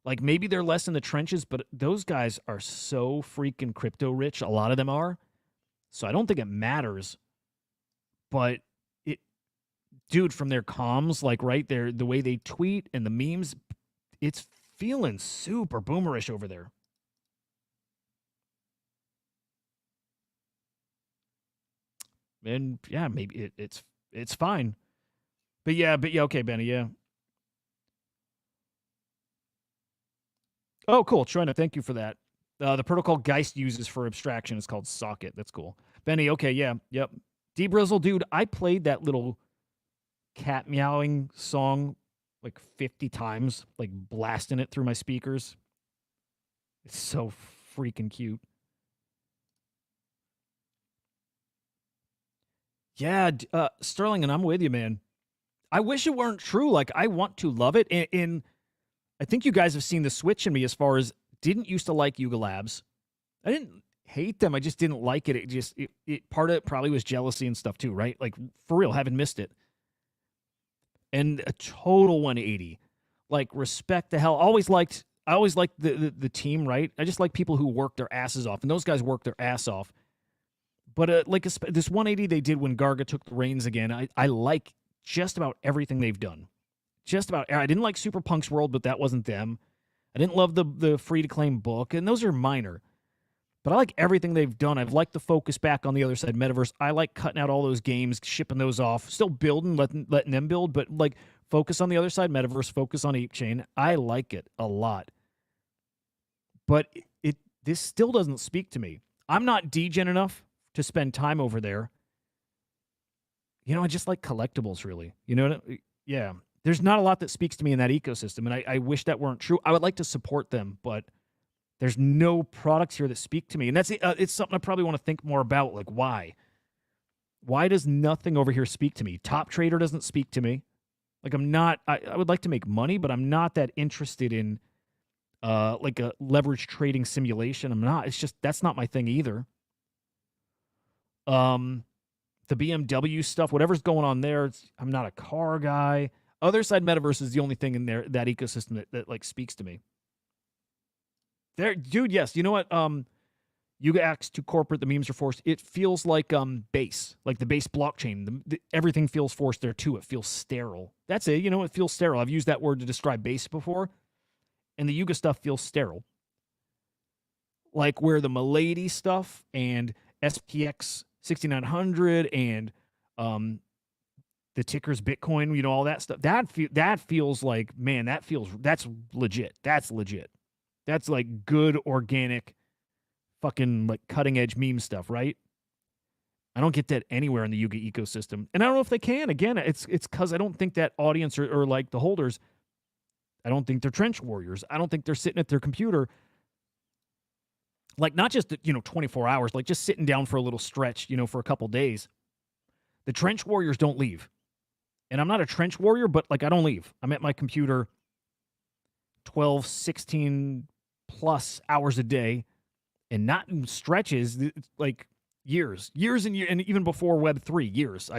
Like, maybe they're less in the trenches, but those guys are so freaking crypto rich. A lot of them are. So I don't think it matters. But dude, from their comms, like, right there, the way they tweet and the memes, it's feeling super boomerish over there. And yeah, maybe it's fine. But yeah, okay, Benny, yeah. Oh, cool. Trojan, thank you for that. The protocol Geist uses for abstraction is called Socket. That's cool. Benny, okay, yeah, yep. D-Brizzle, dude, I played that little cat meowing song like 50 times, like blasting it through my speakers. It's so freaking cute. Yeah, Sterling, and I'm with you, man. I wish it weren't true. Like, I want to love it. And I think you guys have seen the switch in me as far as didn't used to like Yuga Labs. I didn't hate them. I just didn't like it. It part of it probably was jealousy and stuff too, right? Like, for real, haven't missed it. And a total 180. Like, respect the hell. I always liked the team, right? I just like people who work their asses off. And those guys work their ass off. But like this 180 they did when Garga took the reins again, I like just about everything they've done. Just about. I didn't like Super Punk's World, but that wasn't them. I didn't love the free-to-claim book, and those are minor. But I like everything they've done. I've liked the focus back on the other side metaverse. I like cutting out all those games, shipping those off, still building, letting them build, but like focus on the other side metaverse, focus on ApeChain. I like it a lot. But this still doesn't speak to me. I'm not degen enough to spend time over there. You know, I just like collectibles, really. You know, yeah. There's not a lot that speaks to me in that ecosystem, and I wish that weren't true. I would like to support them, but there's no products here that speak to me. And that's it's something I probably want to think more about. Like, why? Why does nothing over here speak to me? Top Trader doesn't speak to me. Like, I would like to make money, but I'm not that interested in like a leverage trading simulation. I'm not. It's just, that's not my thing either. The BMW stuff, whatever's going on there, I'm not a car guy. Otherside metaverse is the only thing in there, that ecosystem that like speaks to me. There, dude, yes. You know what? Yuga acts too corporate. The memes are forced. It feels like base, like the base blockchain. Everything feels forced there too. It feels sterile. That's it. You know, it feels sterile. I've used that word to describe base before, and the Yuga stuff feels sterile. Like where the Milady stuff and SPX 6900 and the tickers Bitcoin, you know, all that stuff. That feels like, man, that's legit. That's legit. That's like good, organic, fucking like cutting edge meme stuff, right? I don't get that anywhere in the Yuga ecosystem. And I don't know if they can. Again, it's because I don't think that audience or like the holders, I don't think they're trench warriors. I don't think they're sitting at their computer, like not just, 24 hours, like just sitting down for a little stretch, for a couple days. The trench warriors don't leave. And I'm not a trench warrior, but like I don't leave. I'm at my computer 12, 16 plus hours a day, and not in stretches, like years and even before Web3, years.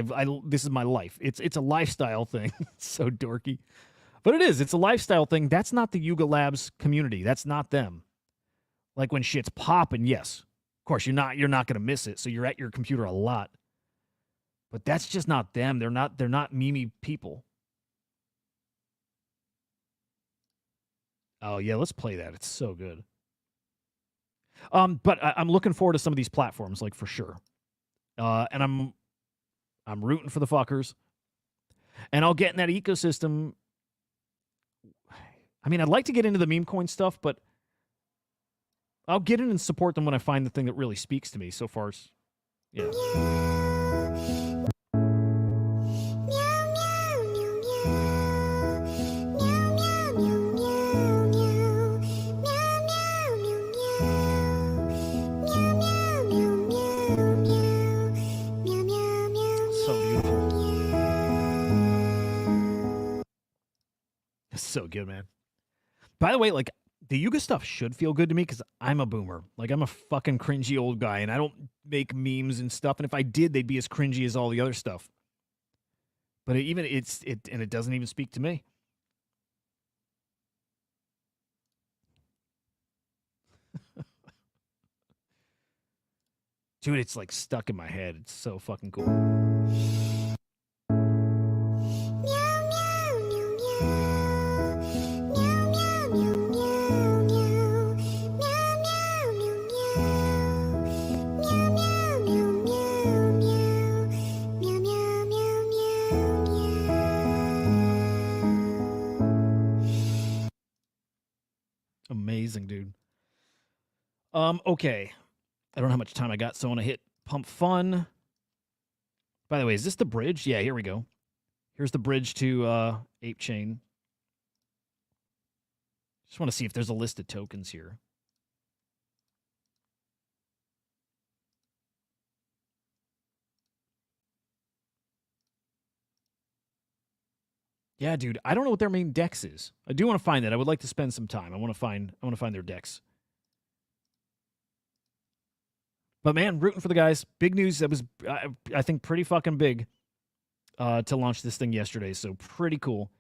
This is my life. It's a lifestyle thing. It's so dorky, but it is. It's a lifestyle thing. That's not the Yuga Labs community. That's not them. Like when shit's popping, yes, of course you're not going to miss it. So you're at your computer a lot, but that's just not them. They're not meme people. Oh yeah, let's play that. It's so good. But I'm looking forward to some of these platforms, like for sure. And I'm rooting for the fuckers. And I'll get in that ecosystem. I mean, I'd like to get into the meme coin stuff, but I'll get in and support them when I find the thing that really speaks to me. So far, yeah. good, man. By the way, like, the Yuga stuff should feel good to me because I'm a boomer. Like, I'm a fucking cringy old guy, and I don't make memes and stuff. And if I did, they'd be as cringy as all the other stuff. But it doesn't even speak to me. Dude, it's like stuck in my head. It's so fucking cool. Amazing, dude. Okay. I don't know how much time I got, so I want to hit Pump.fun. By the way, is this the bridge? Yeah, here we go. Here's the bridge to ApeChain. Just want to see if there's a list of tokens here. Yeah, dude, I don't know what their main dex is. I do want to find that. I would like to spend some time. I want to find their dex. But man, rooting for the guys. Big news. That was, I think, pretty fucking big to launch this thing yesterday. So pretty cool.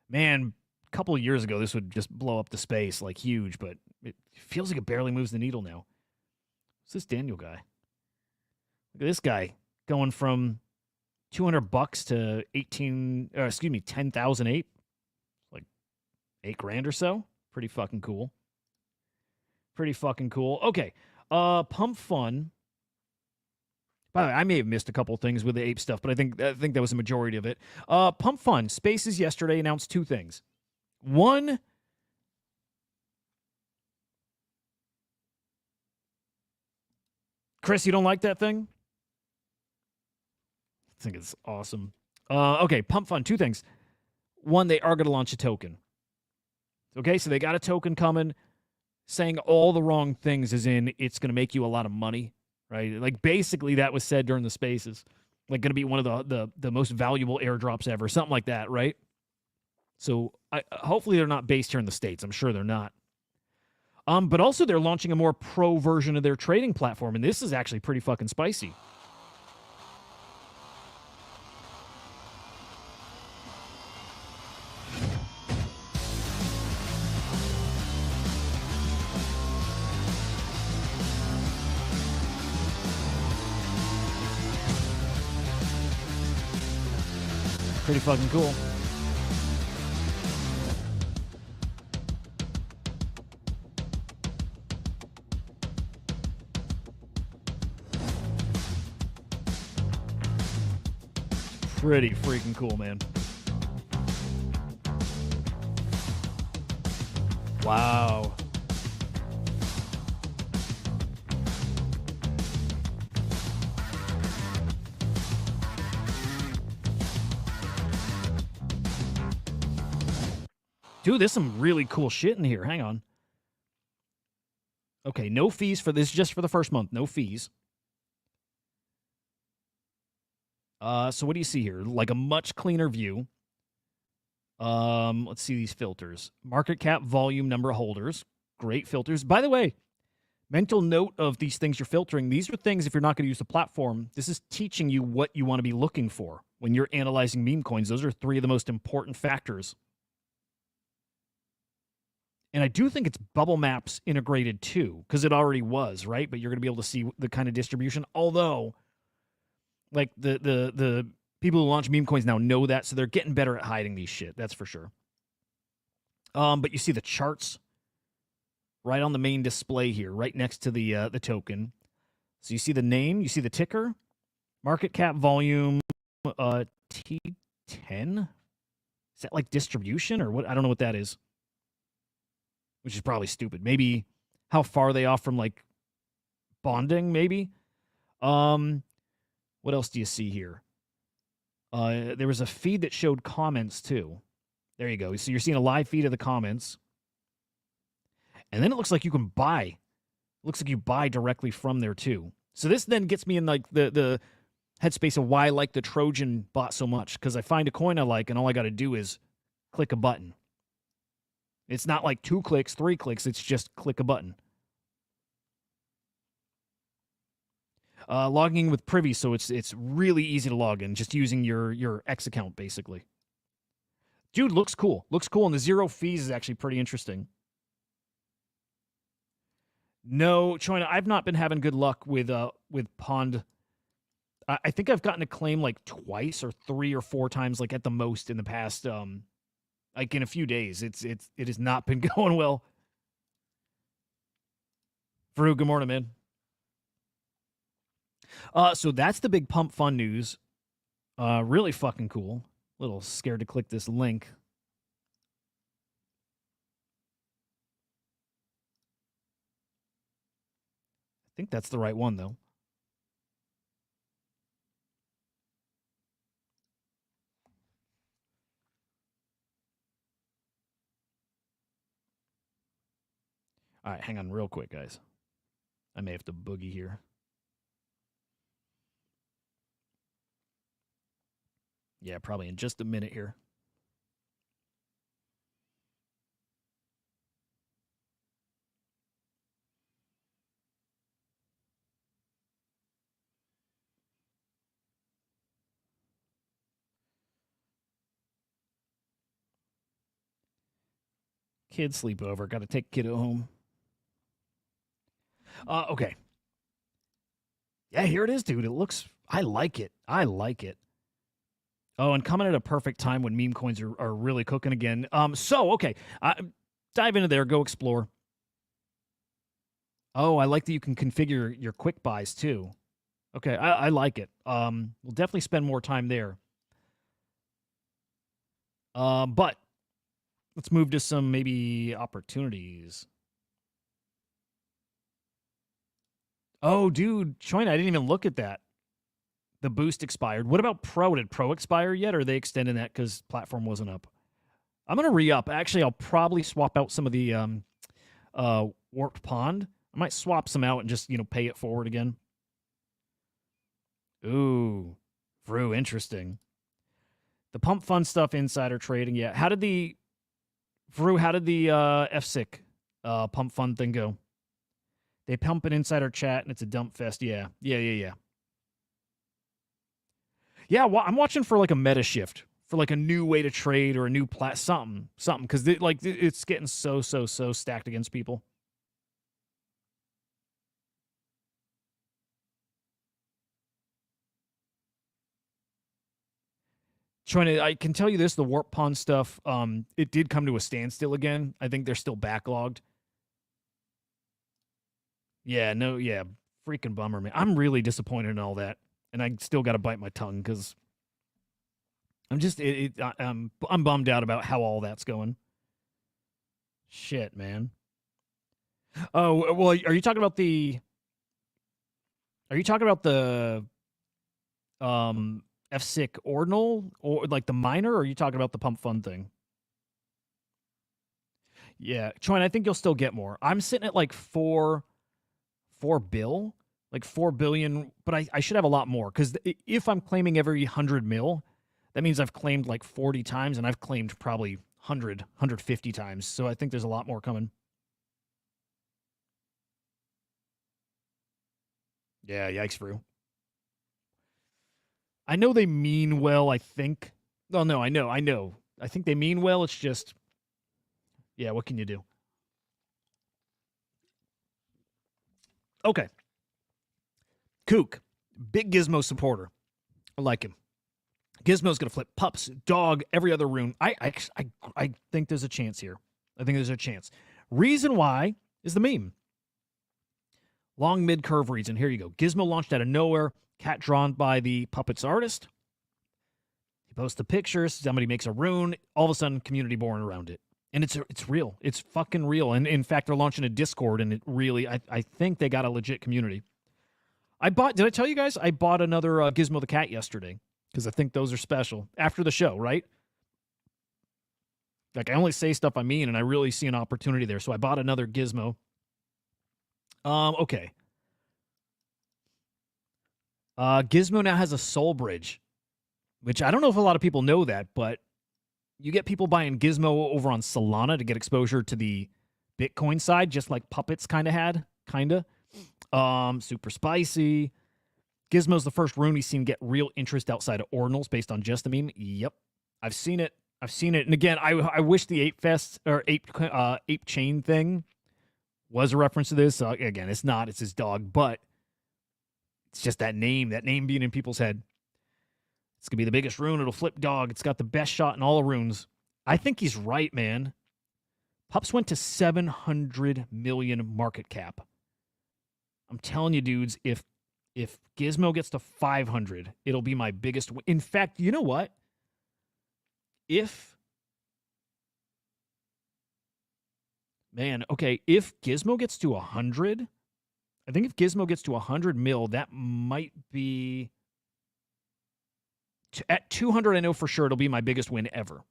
Man, a couple of years ago, this would just blow up the space like huge, but it feels like it barely moves the needle now. What's this Daniel guy? Look at this guy going from $200 to 10,008, like $8,000 or so. Pretty fucking cool. Pretty fucking cool. Okay, Pump.fun. By the way, I may have missed a couple things with the ape stuff, but I think that was the majority of it. Pump.fun Spaces yesterday announced two things. One, Chris, you don't like that thing? I think it's awesome. Okay, Pump.fun, two things. One, they are going to launch a token. Okay, so they got a token coming saying all the wrong things, as in it's going to make you a lot of money, right? Like, basically that was said during the spaces. Like, going to be one of the most valuable airdrops ever, something like that, right? So hopefully they're not based here in the States. I'm sure they're not. But also they're launching a more pro version of their trading platform, and this is actually pretty fucking spicy. Pretty fucking cool. Pretty freaking cool, man. Wow. Dude, there's some really cool shit in here. Hang on. Okay, no fees for this, just for the first month. No fees. So what do you see here? Like a much cleaner view. Let's see these filters. Market cap, volume, number of holders. Great filters. By the way, mental note of these things you're filtering. These are things, if you're not going to use the platform, this is teaching you what you want to be looking for when you're analyzing meme coins. Those are three of the most important factors. And I do think it's bubble maps integrated too, because it already was, right? But you're going to be able to see the kind of distribution. Although, like, the people who launch meme coins now know that, so they're getting better at hiding these shit. That's for sure. But you see the charts right on the main display here, right next to the token. So you see the name, you see the ticker, market cap, volume, T10. Is that like distribution or what? I don't know what that is. Which is probably stupid. Maybe how far they off from, like, bonding, maybe. What else do you see here? There was a feed that showed comments, too. There you go. So you're seeing a live feed of the comments. And then it looks like you can buy. It looks like you buy directly from there, too. So this then gets me in, like, the headspace of why I like the Trojan bot so much. Because I find a coin I like, and all I got to do is click a button. It's not like 2 clicks, 3 clicks. It's just click a button. Logging with Privy, so it's really easy to log in, just using your X account, basically. Dude, looks cool. Looks cool, and the 0 fees is actually pretty interesting. No, China, I've not been having good luck with Pond. I think I've gotten a claim like twice or 3 or 4 times, like at the most in the past, like in a few days. It has not been going well. Farouk, good morning, man. So that's the big Pump.fun news. Really fucking cool. A little scared to click this link. I think that's the right one, though. All right, hang on real quick, guys. I may have to boogie here. Yeah, probably in just a minute here. Kid sleepover. Got to take kiddo home. Okay. Yeah, here it is, dude. It looks... I like it. I like it. Oh, and coming at a perfect time when meme coins are really cooking again. Okay. Dive into there. Go explore. Oh, I like that you can configure your quick buys, too. Okay, I like it. We'll definitely spend more time there. But let's move to some maybe opportunities. Oh, dude, China, I didn't even look at that. The boost expired. What about Pro? Did Pro expire yet, or are they extending that because platform wasn't up? I'm going to re-up. Actually, I'll probably swap out some of the Warped Pond. I might swap some out and just, pay it forward again. Ooh, Vrew, interesting. The Pump.fun stuff, insider trading, yeah. How did the FSIC Pump.fun thing go? They pump an insider chat and it's a dump fest. Yeah. Yeah, well, I'm watching for like a meta shift, for like a new way to trade or a new something, because it's getting so stacked against people. I can tell you this: the Warp Pond stuff, it did come to a standstill again. I think they're still backlogged. Yeah, freaking bummer, man. I'm really disappointed in all that, and I still got to bite my tongue because I'm bummed out about how all that's going. Shit, man. Oh, well, are you talking about the FSIC ordinal, or like the miner, or are you talking about the Pump.fun thing? Yeah, Troy, I think you'll still get more. I'm sitting at like 4 billion, like 4 billion, but I should have a lot more, because if I'm claiming every 100 mil, that means I've claimed like 40 times, and I've claimed probably 150 times. So I think there's a lot more coming. Yeah, yikes, Brew. I know they mean well, I think. Oh, no, I know. I think they mean well. It's just, yeah, what can you do? Okay. Kook, big Gizmo supporter. I like him. Gizmo's going to flip pups, dog, every other rune. I think there's a chance here. I think there's a chance. Reason why is the meme. Long mid-curve reason. Here you go. Gizmo launched out of nowhere. Cat drawn by the puppets artist. He posts the pictures. Somebody makes a rune. All of a sudden, community born around it. And it's real. It's fucking real. And in fact, they're launching a Discord, and it really, I think they got a legit community. Did I tell you guys? I bought another Gizmo the Cat yesterday, because I think those are special. After the show, right? Like, I only say stuff I mean, and I really see an opportunity there. So I bought another Gizmo. Okay. Gizmo now has a soul bridge, which I don't know if a lot of people know that, but You get people buying Gizmo over on Solana to get exposure to the Bitcoin side, just like Puppets kind of had, super spicy. Gizmo's the first rune he's seen get real interest outside of ordinals based on just the meme. Yep, I've seen it. And again, I wish the ApeFest or ApeChain thing was a reference to this. Again, it's not. It's his dog, but it's just that name being in people's head. It's going to be the biggest rune. It'll flip dog. It's got the best shot in all the runes. I think he's right, man. Pups went to 700 million market cap. I'm telling you, dudes, if Gizmo gets to 500, it'll be my biggest win. In fact, you know what? If Gizmo gets to 100, I think if Gizmo gets to 100 mil, that might be... At 200, I know for sure it'll be my biggest win ever.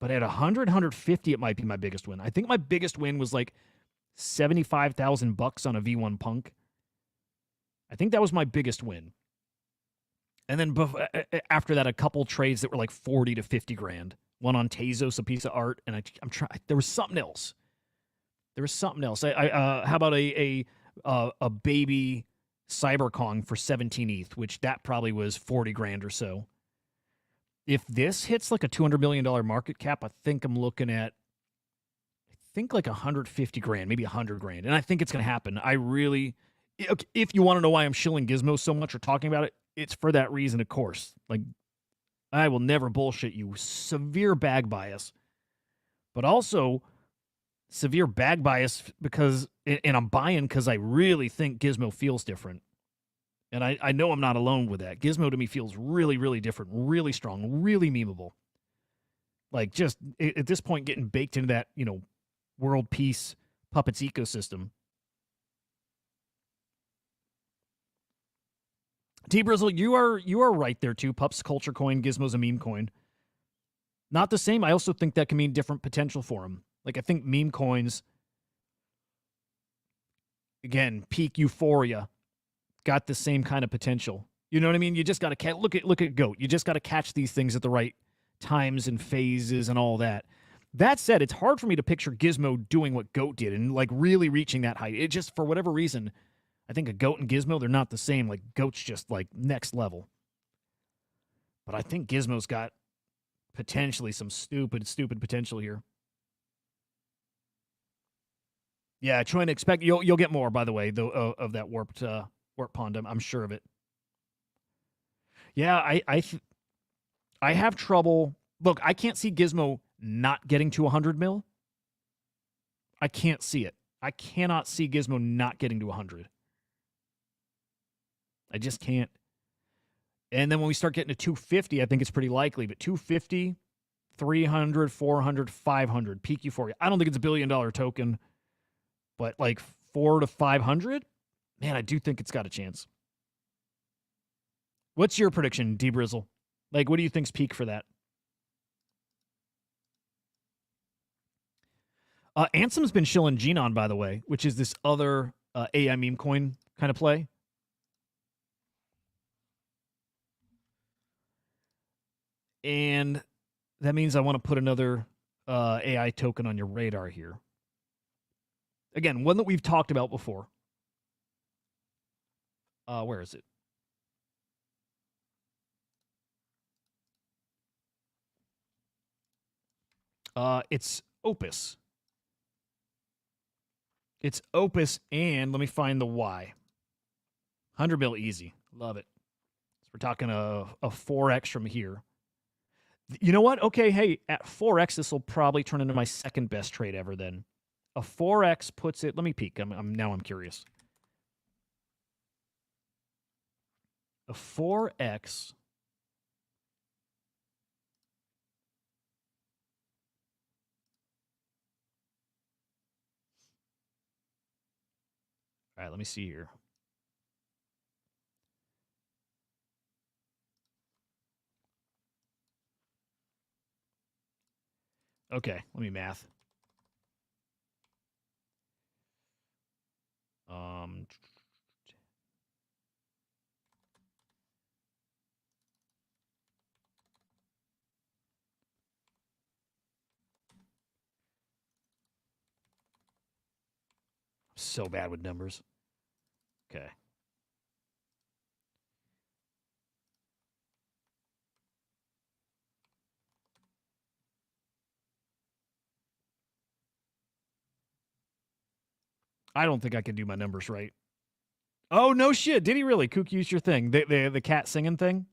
But at 100, 150, it might be my biggest win. I think my biggest win was like $75,000 on a V1 Punk. I think that was my biggest win. And then after that, a couple trades that were like 40 to 50 grand. One on Tezos, a piece of art, and I'm trying. There was something else. How about a baby Cyberkong for 17 ETH, which that probably was 40 grand or so. If this hits like a $200 million market cap, I think I'm looking at, like 150 grand, maybe 100 grand. And I think it's going to happen. If you want to know why I'm shilling Gizmo so much or talking about it, it's for that reason, of course. Like, I will never bullshit you. Severe bag bias. But also severe bag bias because, and I'm buying because I really think Gizmo feels different. And I know I'm not alone with that. Gizmo to me feels really, really different, really strong, really memeable. Like just at this point getting baked into that, world peace Puppets ecosystem. T-Brizzle, you are right there too. Pups culture coin, Gizmo's a meme coin. Not the same. I also think that can mean different potential for them. Like I think meme coins, again, peak euphoria, got the same kind of potential. You know what I mean? You just got to look at GOAT. You just got to catch these things at the right times and phases and all that. That said, it's hard for me to picture Gizmo doing what GOAT did and like really reaching that height. It just, for whatever reason, I think a GOAT and Gizmo, they're not the same. Like GOAT's just like next level. But I think Gizmo's got potentially some stupid potential here. Yeah, trying to expect you'll get more, by the way, though, of that warp pond. I'm sure of it. Yeah, I have trouble. Look, I can't see Gizmo not getting to 100 mil. I can't see it. I cannot see Gizmo not getting to 100. I just can't. And then when we start getting to 250, I think it's pretty likely. But 250, 300, 400, 500, peak euphoria. I don't think it's $1 billion token, but like 400 to 500, man, I do think it's got a chance. What's your prediction, D-Brizzle? Like, what do you think's peak for that? Ansem's been shilling Genon, by the way, which is this other AI meme coin kind of play. And that means I want to put another AI token on your radar here. Again, one that we've talked about before. Where is it? It's Opus. It's Opus, and let me find the Y. 100 mil easy. Love it. So we're talking a 4x from here. You know what? Okay, hey, at 4x, this will probably turn into my second best trade ever then. A 4x puts it... Let me peek. Now I'm curious. A 4x... All right, let me see here. Okay, let me math. so bad with numbers. Okay. I don't think I can do my numbers right. Oh, no shit. Did he really? Kook, use your thing. The cat singing thing?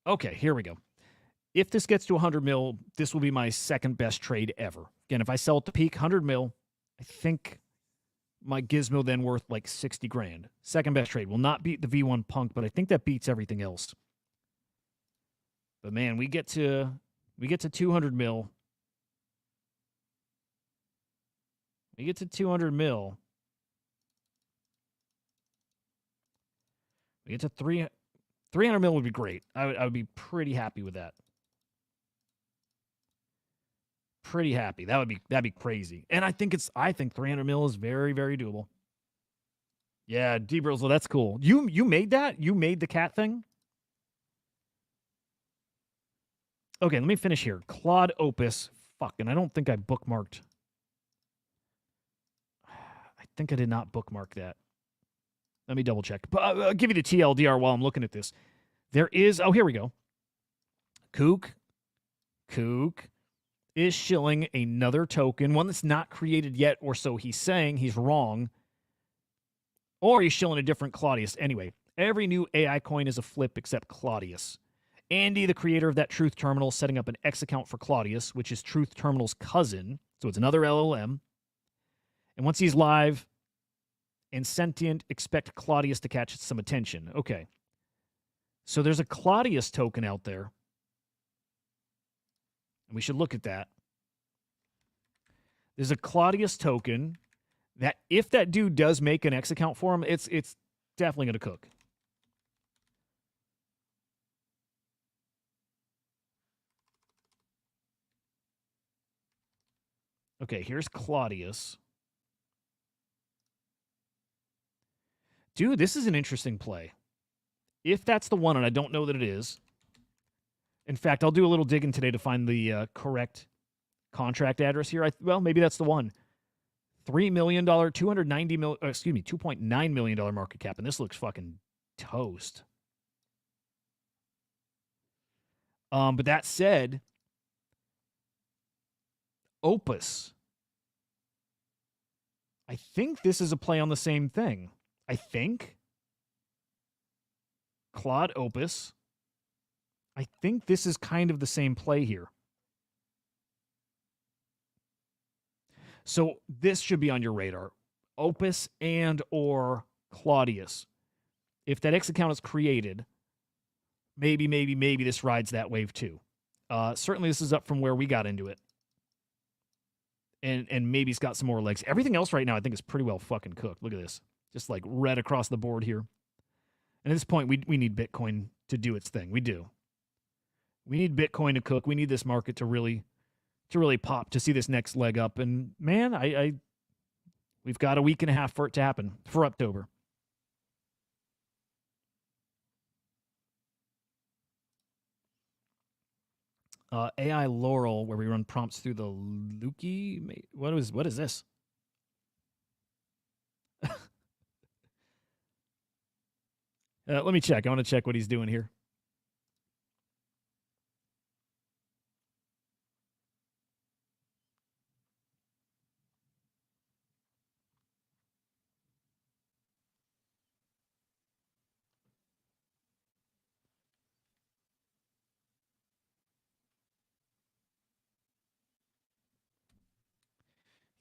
Okay, here we go. If this gets to 100 mil, this will be my second best trade ever. Again, if I sell at the peak, 100 mil, I think my Gizmo then worth like 60 grand. Second best trade. Will not beat the V1 Punk, but I think that beats everything else. But man, we get to 200 mil. We get to 200 mil. We get to 300 mil would be great. I would be pretty happy with that. Pretty happy. That'd be crazy. And I think 300 mil is very, very doable. Yeah, D-Bros, that's cool. You made that? You made the cat thing? Okay, let me finish here. Claude Opus. Fucking, I don't think I bookmarked. I think I did not bookmark that. Let me double check. But I'll give you the TLDR while I'm looking at this. There is, oh, here we go. Kook is shilling another token, one that's not created yet, or so he's saying. He's wrong. Or he's shilling a different Claudius. Anyway, every new AI coin is a flip except Claudius. Andy, the creator of that Truth Terminal, is setting up an X account for Claudius, which is Truth Terminal's cousin. So it's another LLM. And once he's live and sentient, expect Claudius to catch some attention. Okay. So there's a Claudius token out there. And we should look at that. There's a Claudius token that if that dude does make an X account for him, it's definitely going to cook. Okay, here's Claudius. Dude, this is an interesting play. If that's the one, and I don't know that it is. In fact, I'll do a little digging today to find the correct contract address here. Well, maybe that's the one. $3 million, $2.9 million market cap, and this looks fucking toast. But that said, Opus. I think this is a play on the same thing. I think. Claude Opus. I think this is kind of the same play here. So this should be on your radar. Opus and or Claudius. If that X account is created, maybe this rides that wave too. Certainly this is up from where we got into it. And maybe it's got some more legs. Everything else right now I think is pretty well fucking cooked. Look at this. Just like red across the board here. And at this point, we need Bitcoin to do its thing. We do. We need Bitcoin to cook. We need this market to really pop, to see this next leg up. And man, we've got a week and a half for it to happen, for October. AI Laurel, where we run prompts through the Lukey. What is this? Let me check. I want to check what he's doing here.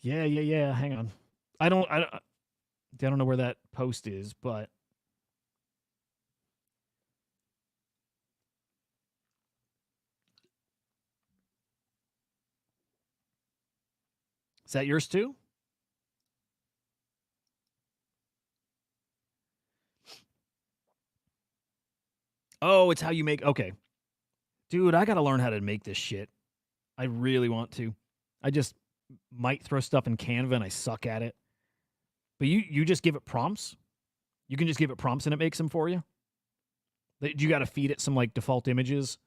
Yeah. Hang on. I don't know where that post is, but is that yours too? Oh, it's how you make. Okay, dude, I gotta learn how to make this shit. I really want to. I just might throw stuff in Canva and I suck at it. But you just give it prompts. You can just give it prompts and it makes them for you. You got to feed it some like default images.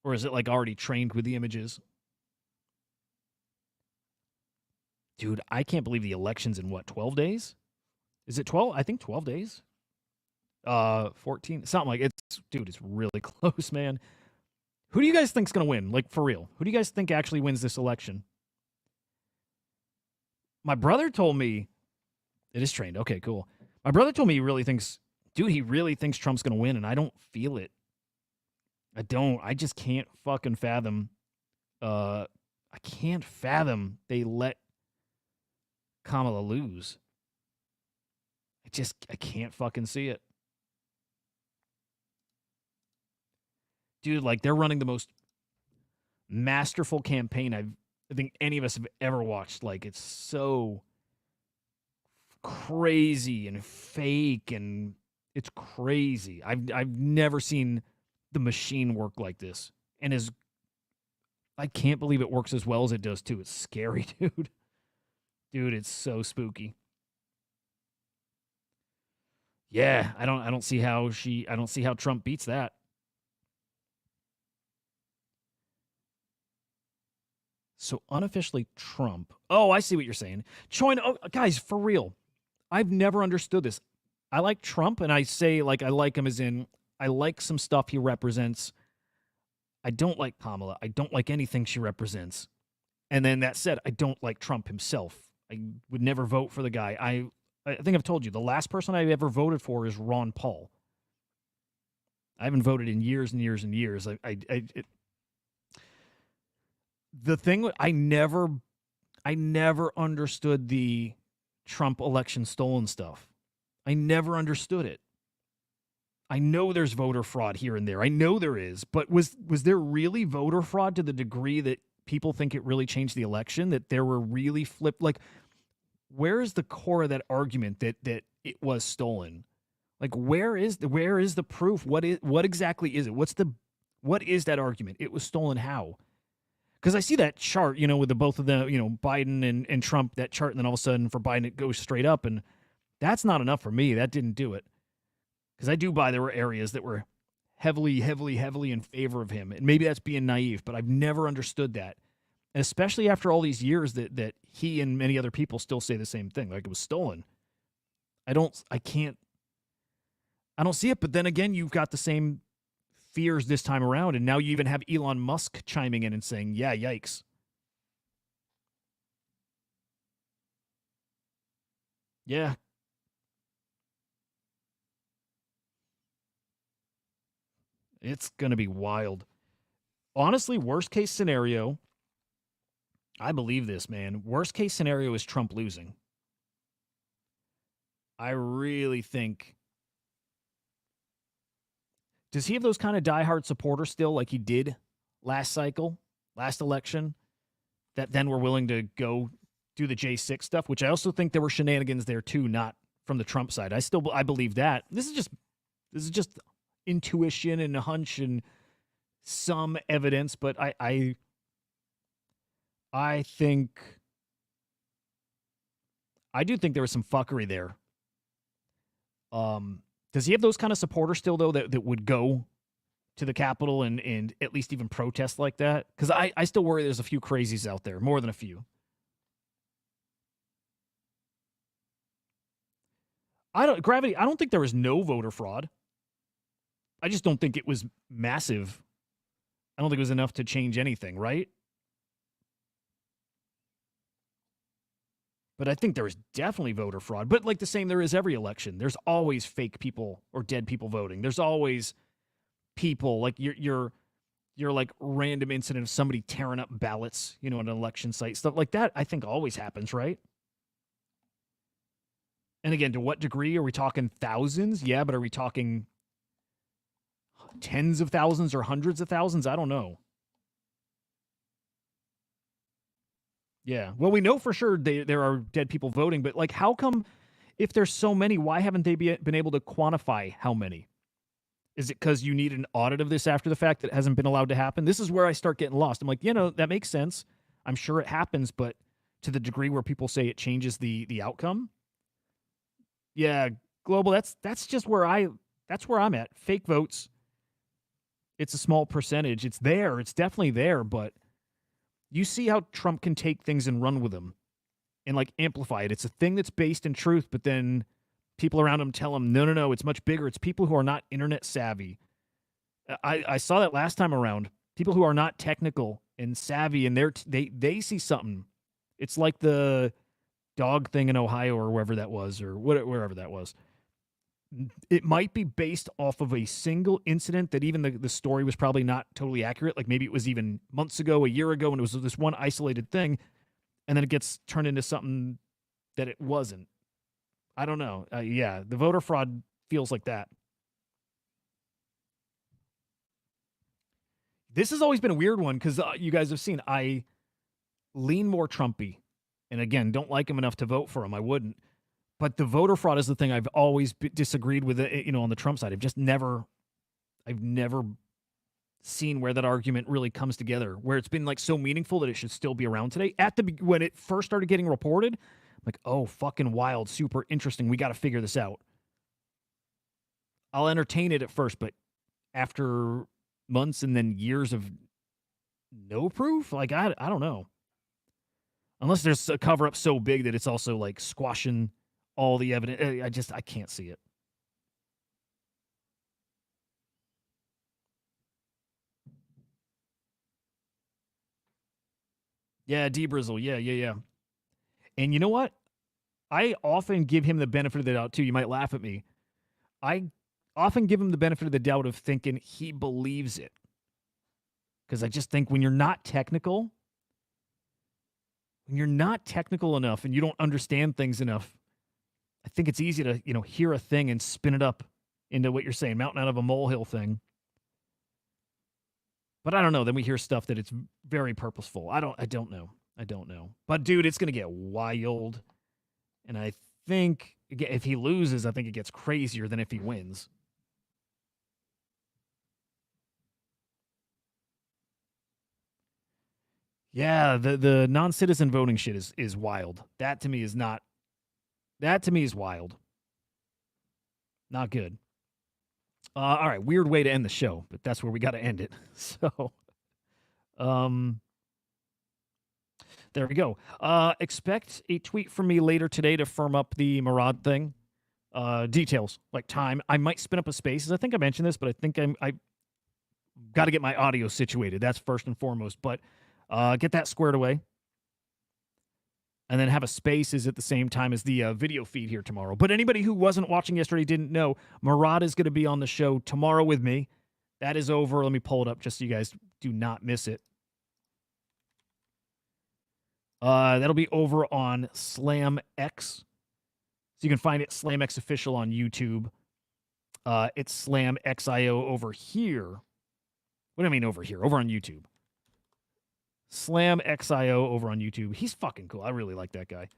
Or is it like already trained with the images? Dude, I can't believe the election's in what, 12 days? Is it 12? I think 12 days. 14, something like it's, dude, it's really close, man. Who do you guys think's going to win? Like, for real. Who do you guys think actually wins this election? My brother told me, it is trained. Okay, cool. My brother told me he really thinks, dude, he really thinks Trump's going to win, and I don't feel it. I just can't fucking fathom. I can't fathom they let Kamala lose. I can't fucking see it. Dude, like, they're running the most masterful campaign I think any of us have ever watched. Like, it's so crazy and fake, and it's crazy. I've never seen the machine work like this. And I can't believe it works as well as it does, too. It's scary, dude. Dude, it's so spooky. Yeah, I don't see how Trump beats that. So unofficially Trump. Oh, I see what you're saying. Choin, oh, guys, for real. I've never understood this. I like Trump, and I say, like, I like him as in, I like some stuff he represents. I don't like Kamala. I don't like anything she represents. And then that said, I don't like Trump himself. I would never vote for the guy. I think I've told you, the last person I ever voted for is Ron Paul. I haven't voted in years and years and years. The thing, I never understood the Trump election stolen stuff. I never understood it. I know there's voter fraud here and there. I know there is, but was there really voter fraud to the degree that people think it really changed the election? That there were really flipped? Like, where is the core of that argument that it was stolen? Like, where is the proof? What exactly is it? What is that argument? It was stolen how? Because I see that chart, with the both of them, Biden and Trump, that chart, and then all of a sudden for Biden it goes straight up, and that's not enough for me. That didn't do it. Because I do buy there were areas that were heavily in favor of him, and maybe that's being naive, but I've never understood that, and especially after all these years that he and many other people still say the same thing, like it was stolen. I don't see it. But then again, you've got the same fears this time around, and now you even have Elon Musk chiming in and saying, yeah, yikes. Yeah. It's going to be wild. Honestly, worst case scenario, I believe this, man. Worst case scenario is Trump losing. I really think. Does he have those kind of diehard supporters still, like he did last cycle, last election, that then were willing to go do the J6 stuff, which I also think there were shenanigans there too, not from the Trump side. I believe that. This is just intuition and a hunch and some evidence, but I think I do think there was some fuckery there. Does he have those kind of supporters still, though, that would go to the Capitol and at least even protest like that? Because I still worry there's a few crazies out there, more than a few. I don't think there was no voter fraud. I just don't think it was massive. I don't think it was enough to change anything, right? But I think there is definitely voter fraud. But like the same there is every election. There's always fake people or dead people voting. There's always people like your like random incident of somebody tearing up ballots, on an election site. Stuff like that I think always happens, right? And again, to what degree? Are we talking thousands? Yeah, but are we talking tens of thousands or hundreds of thousands? I don't know. Yeah. Well, we know for sure there are dead people voting, but like, how come if there's so many, why haven't they been able to quantify how many? Is it because you need an audit of this after the fact that hasn't been allowed to happen? This is where I start getting lost. I'm like, that makes sense. I'm sure it happens, but to the degree where people say it changes the outcome, yeah, global. That's just where I'm at. Fake votes. It's a small percentage. It's there. It's definitely there, but you see how Trump can take things and run with them and like amplify it. It's a thing that's based in truth, but then people around him tell him, no, it's much bigger. It's people who are not internet savvy. I saw that last time around. People who are not technical and savvy, and they see something. It's like the dog thing in Ohio or wherever that was, or wherever that was. It might be based off of a single incident that even the story was probably not totally accurate. Like maybe it was even months ago, a year ago, and it was this one isolated thing, and then it gets turned into something that it wasn't. I don't know. Yeah, the voter fraud feels like that. This has always been a weird one because you guys have seen I lean more Trumpy. And again, don't like him enough to vote for him. I wouldn't. But the voter fraud is the thing I've always disagreed with, on the Trump side. I've never seen where that argument really comes together, where it's been like so meaningful that it should still be around today. When it first started getting reported, I'm like, oh, fucking wild, super interesting. We got to figure this out. I'll entertain it at first, but after months and then years of no proof, like I don't know. Unless there's a cover up so big that it's also like squashing all the evidence. I can't see it. Yeah, D-Brizzle. Yeah. And you know what? I often give him the benefit of the doubt, too. You might laugh at me. I often give him the benefit of the doubt of thinking he believes it. Because I just think when you're not technical enough and you don't understand things enough, I think it's easy to, hear a thing and spin it up into what you're saying, mountain out of a molehill thing. But I don't know. Then we hear stuff that it's very purposeful. I don't know. But dude, it's going to get wild. And I think if he loses, I think it gets crazier than if he wins. Yeah, the non-citizen voting shit is wild. That to me is wild. Not good. All right, weird way to end the show, but that's where we got to end it. So, there we go. Expect a tweet from me later today to firm up the Murad thing. Details, like time. I might spin up a Spaces. I think I mentioned this, but I think I got to get my audio situated. That's first and foremost. But get that squared away. And then have a Spaces at the same time as the video feed here tomorrow. But anybody who wasn't watching yesterday didn't know, Murad is going to be on the show tomorrow with me. That is over. Let me pull it up just so you guys do not miss it. That'll be over on Slam X. So you can find it Slam X Official on YouTube. It's Slam XIO over here. What do I mean over here? Over on YouTube. Slam XIO over on YouTube. He's fucking cool. I really like that guy.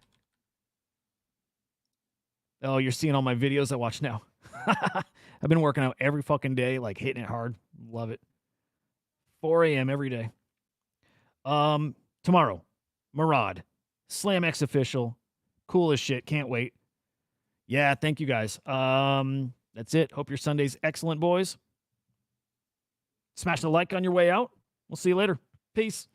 Oh, you're seeing all my videos I watch now. I've been working out every fucking day, like hitting it hard. Love it. 4 a.m. every day. Tomorrow, Murad, Slam X Official. Cool as shit. Can't wait. Yeah, thank you guys. That's it. Hope your Sunday's excellent, boys. Smash the like on your way out. We'll see you later. Peace.